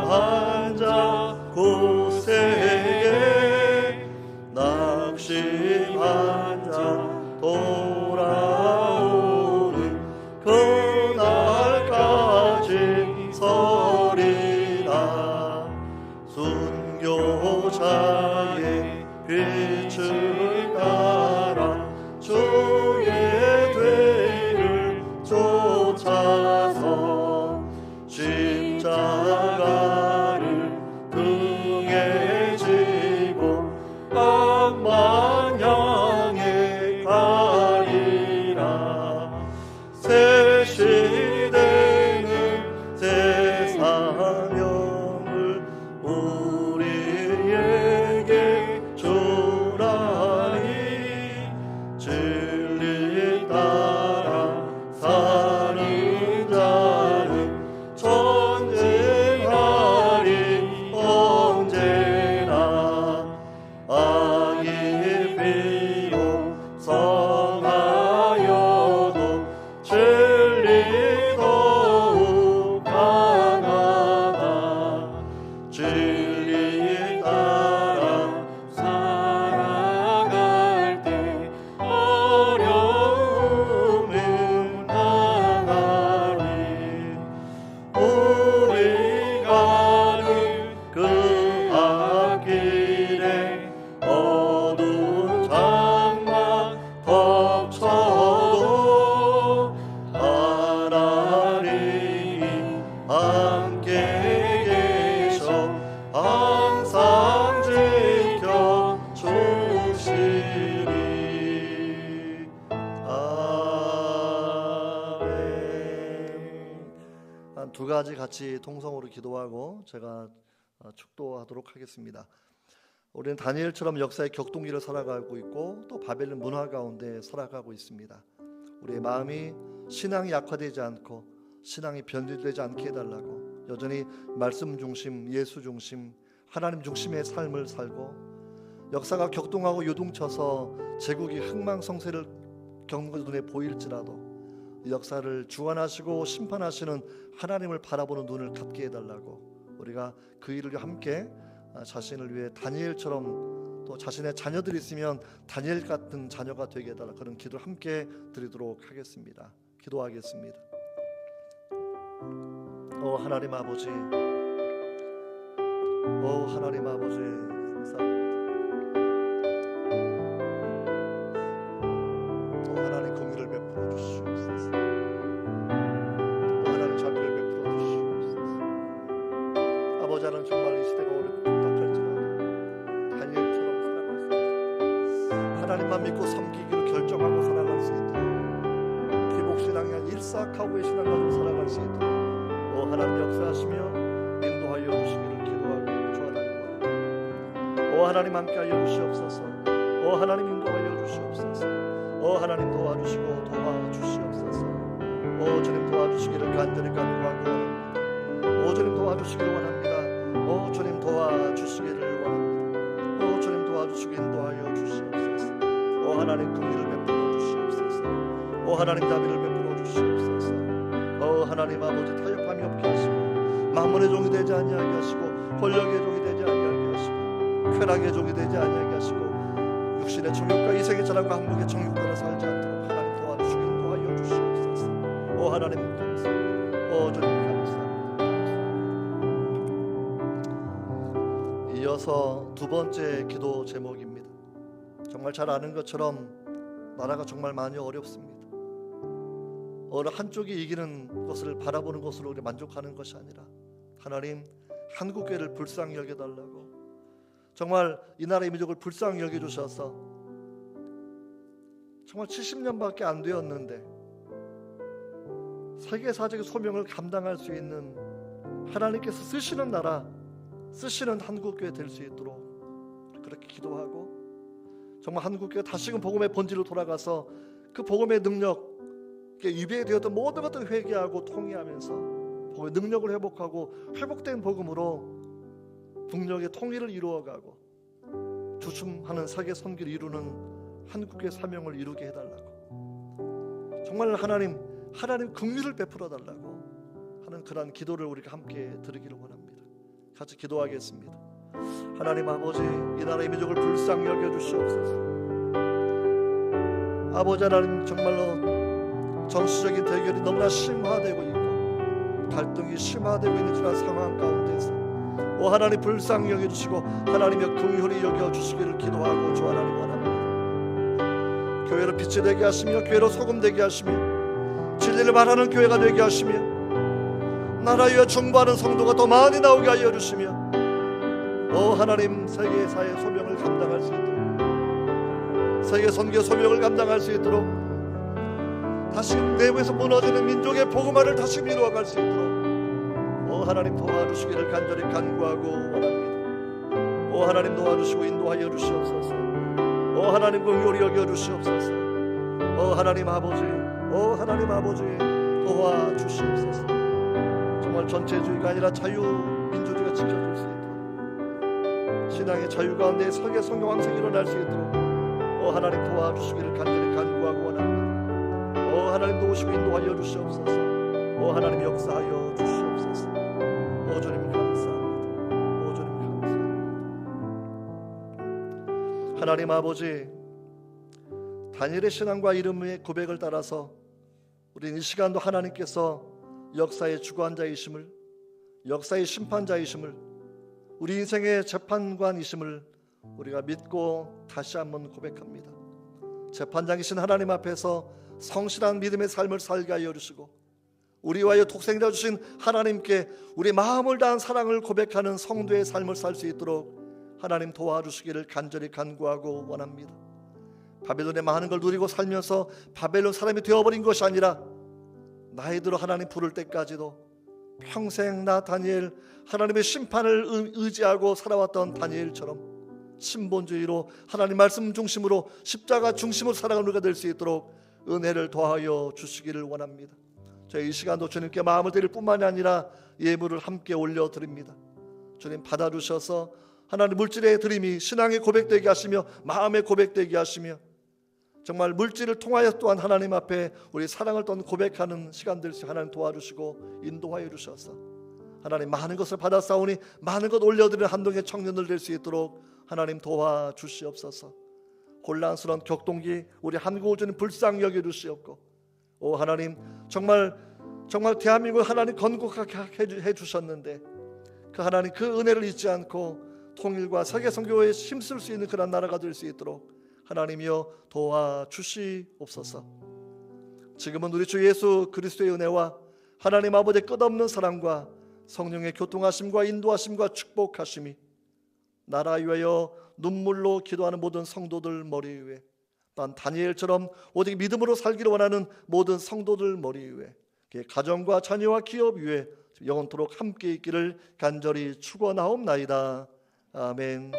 십자가를 등에 지고 암만 향해 가리라. 새 시대는 새 사명을 우리에게 주라니. 진리 따라 사는 자는 전쟁하리 언제나. 악이 비록 성하여도 진리 더욱 강하다. 진리 따라 살아갈 때 어려움은 당하리. 우리 가는 그 앞길에 어두운 장막 덮쳐도 하나님이 함께 계셔 항상 지켜주시리. 아멘. 한 두 가지 같이 통성으로 기도하고 제가 축도하도록 하겠습니다. 우리는 다니엘처럼 역사의 격동기를 살아가고 있고 또 바벨론 문화 가운데 살아가고 있습니다. 우리의 마음이 신앙이 약화되지 않고 신앙이 변질되지 않게 해달라고 여전히 말씀 중심, 예수 중심, 하나님 중심의 삶을 살고 역사가 격동하고 요동쳐서 제국이 흥망성쇠를 겪는 것이 눈에 보일지라도 역사를 주관하시고 심판하시는 하나님을 바라보는 눈을 갖게 해달라고 우리가 그 일을 함께 자신을 위해 다니엘처럼 또 자신의 자녀들이 있으면 다니엘 같은 자녀가 되게 해달라 그런 기도를 함께 드리도록 하겠습니다. 기도하겠습니다. 오 하나님 아버지, 오 하나님 아버지, 오 하나님 공의를 베풀어 주시옵소서. 오 하나님 자비를 베풀어 주시옵소서. 아버지 하나님 정말 이 시대가 어렵고 답답할지라도 다니엘처럼 살아갈 수 있도록 하나님만 믿고 섬기기를 결정하고 살아갈 수 있도록 기복신앙이 아닌 일사하고의 신앙가지고 살아갈 수 있도록 오 하나님 역사하시며 인도하여 주시기를 기도하고 축원합니다. 오 하나님 함께하여 주시옵소서. 오 하나님 인도하여 주시옵소서. 오 하나님 도와주시고 도와주시옵소서. 오 주님 도와주시기를 간절히 간구하고 원합니다. 오 주님 도와주시기를 원합니다. 오 주님 도와주시기를 원합니다. 오 주님 도와주시기 인도하여 주시옵소서. 오 하나님 긍휼을 베풀어 주시옵소서. 오 하나님 자비를 베풀어 주시옵소서. 오 하나님 아버지 타협함이 없게 하시고 만문의 종이 되지 아니하게 하시고 권력의 종이 되지 아니하게 하시고 쾌락의 종이 되지 아니하게 하시고 육신의 정욕과 이생의 자랑과 한국의 정욕 따라 살지 않도록 하나님 도와주시고 인도하여 주시옵소서. 오 하나님 감사합니다. 오 주님 감사합니다. 이어서 두 번째 기도 제목입니다. 정말 잘 아는 것처럼 나라가 정말 많이 어렵습니다. 어느 한쪽이 이기는 것을 바라보는 것으로 우리 만족하는 것이 아니라 하나님 한국교회를 불쌍히 여겨달라고 정말 이 나라의 민족을 불쌍히 여겨주셔서 정말 70년밖에 안 되었는데 세계사적인 소명을 감당할 수 있는 하나님께서 쓰시는 나라, 쓰시는 한국교회 될 수 있도록 그렇게 기도하고 정말 한국교회가 다시금 복음의 본질로 돌아가서 그 복음의 능력 위배되었던 모든 것들을 회개하고 통회하면서 복음의 능력을 회복하고 회복된 복음으로 북녘의 통일을 이루어가고 주춤하는 세계 선기를 이루는 한국교회 사명을 이루게 해달라고 정말 하나님 긍휼을 베풀어 달라고 하는 그러한 기도를 우리가 함께 드리기를 원합니다. 같이 기도하겠습니다. 하나님 아버지 이 나라의 민족을 불쌍히 여겨주시옵소서. 아버지 하나님 정말로 정치적인 대결이 너무나 심화되고 있고 갈등이 심화되고 있는 그런 상황 가운데서 오 하나님 불쌍히 여겨주시고 하나님의 긍휼히 여겨주시기를 기도하고 주 하나님 원합니다. 교회로 빛이 되게 하시며 교회로 소금 되게 하시며 진리를 말하는 교회가 되게 하시며 나라 위에 중보하는 성도가 더 많이 나오게 하여 주시며 하나님 세계 사회 소명을 감당할 수 있도록 세계 선교 소명을 감당할 수 있도록 다시금 내부에서 무너지는 민족의 복음화를 다시 이루어갈 수 있도록 하나님 도와주시기를 간절히 간구하고 원합니다. 하나님 도와주시고 인도하여 주시옵소서. 하나님 긍휼히 여겨 주시옵소서. 하나님 아버지 하나님 아버지 도와주시옵소서. 정말 전체주의가 아니라 자유민주주의가 지켜질 수 있도록 신앙의 자유 가운데 세계 성경 왕성이 일어날 수 있도록 하나님 도와주시기를 간절히 간구하고 원합니다. 하나님 도우시고 인도하여 주시옵소서. 하나님 역사하여 주시옵소서. 주님 감사합니다. 주님 감사합니다. 하나님 아버지, 다니엘의 신앙과 이름의 고백을 따라서 우리는 이 시간도 하나님께서 역사의 주관자이심을, 역사의 심판자이심을, 우리 인생의 재판관이심을 우리가 믿고 다시 한번 고백합니다. 재판장이신 하나님 앞에서 성실한 믿음의 삶을 살게 하여 주시고 우리와의 독생자 주신 하나님께 우리 마음을 다한 사랑을 고백하는 성도의 삶을 살 수 있도록 하나님 도와주시기를 간절히 간구하고 원합니다. 바벨론의 많은 걸 누리고 살면서 바벨론 사람이 되어버린 것이 아니라 나이 들어 하나님 부를 때까지도 평생 나 다니엘 하나님의 심판을 의지하고 살아왔던 다니엘처럼 신본주의로 하나님 말씀 중심으로 십자가 중심으로 살아가는 우리가 될 수 있도록 은혜를 더하여 주시기를 원합니다. 저희 이 시간도 주님께 마음을 드릴 뿐만이 아니라 예물을 함께 올려드립니다. 주님 받아주셔서 하나님 물질의 드림이 신앙의 고백되게 하시며 마음의 고백되게 하시며 정말 물질을 통하여 또한 하나님 앞에 우리 사랑을 또한 고백하는 시간들 하나님 도와주시고 인도하여 주셔서 하나님 많은 것을 받아싸우니 많은 것 올려드리는 한동의 청년들 될 수 있도록 하나님 도와주시옵소서. 혼란스러운 격동기 우리 한국을 주님 불쌍히 여겨주시옵고 하나님 정말 대한민국 하나님 건국하게 해주셨는데 그 하나님 그 은혜를 잊지 않고 통일과 세계 선교에 힘쓸 수 있는 그런 나라가 될 수 있도록 하나님이여 도와주시옵소서. 지금은 우리 주 예수 그리스도의 은혜와 하나님 아버지의 끝없는 사랑과 성령의 교통하심과 인도하심과 축복하심이 나라 위하여 눈물로 기도하는 모든 성도들 머리 위에 또한 다니엘처럼 오직 믿음으로 살기를 원하는 모든 성도들 머리 위에 가정과 자녀와 기업 위에 영원토록 함께 있기를 간절히 축원하옵나이다. 아멘.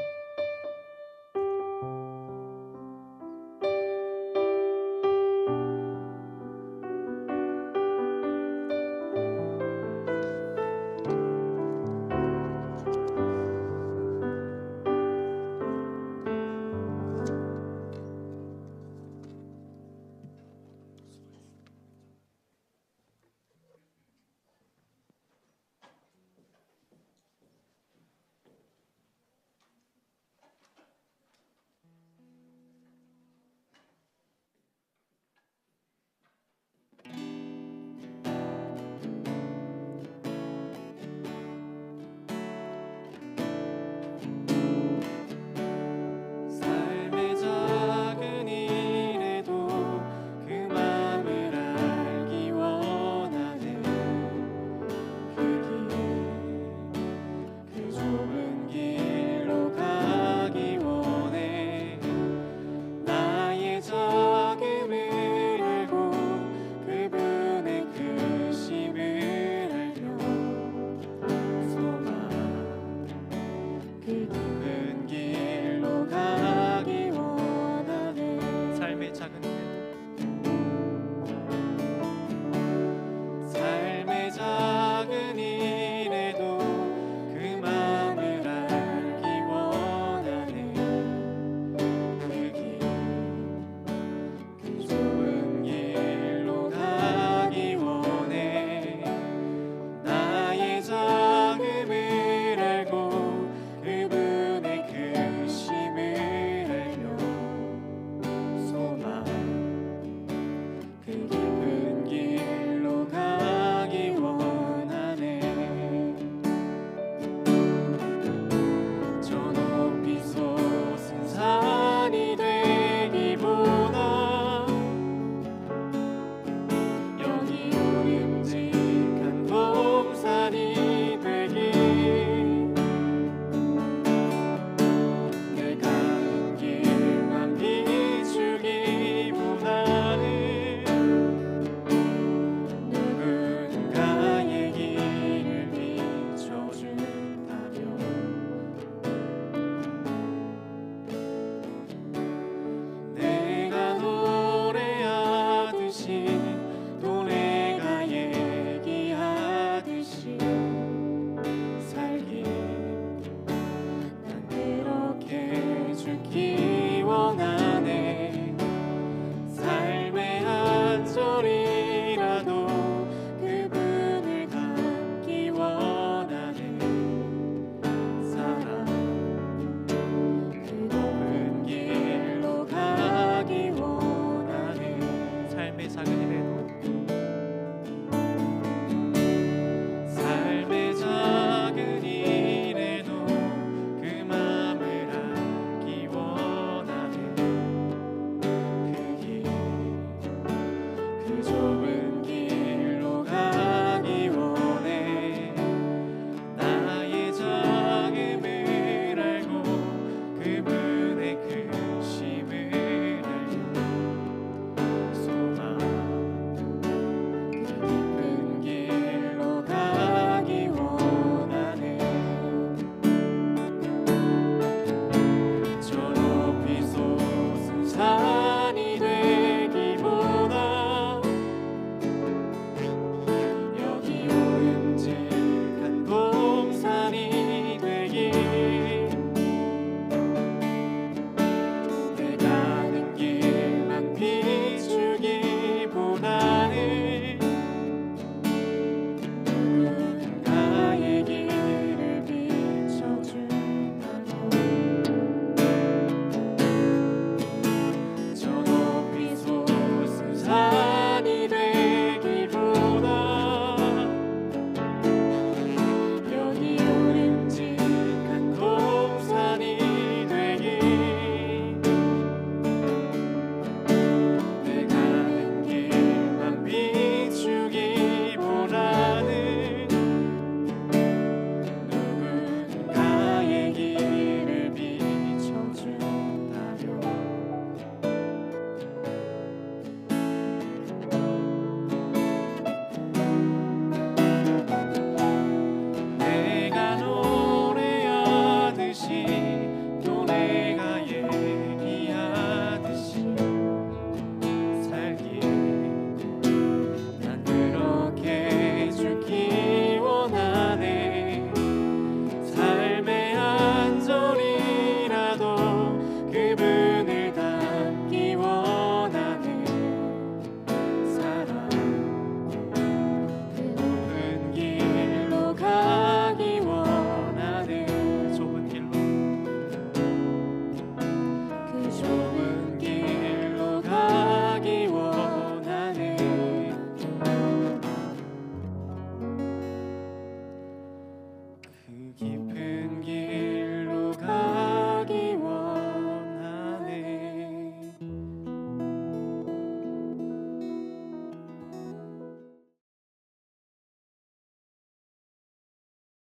깊은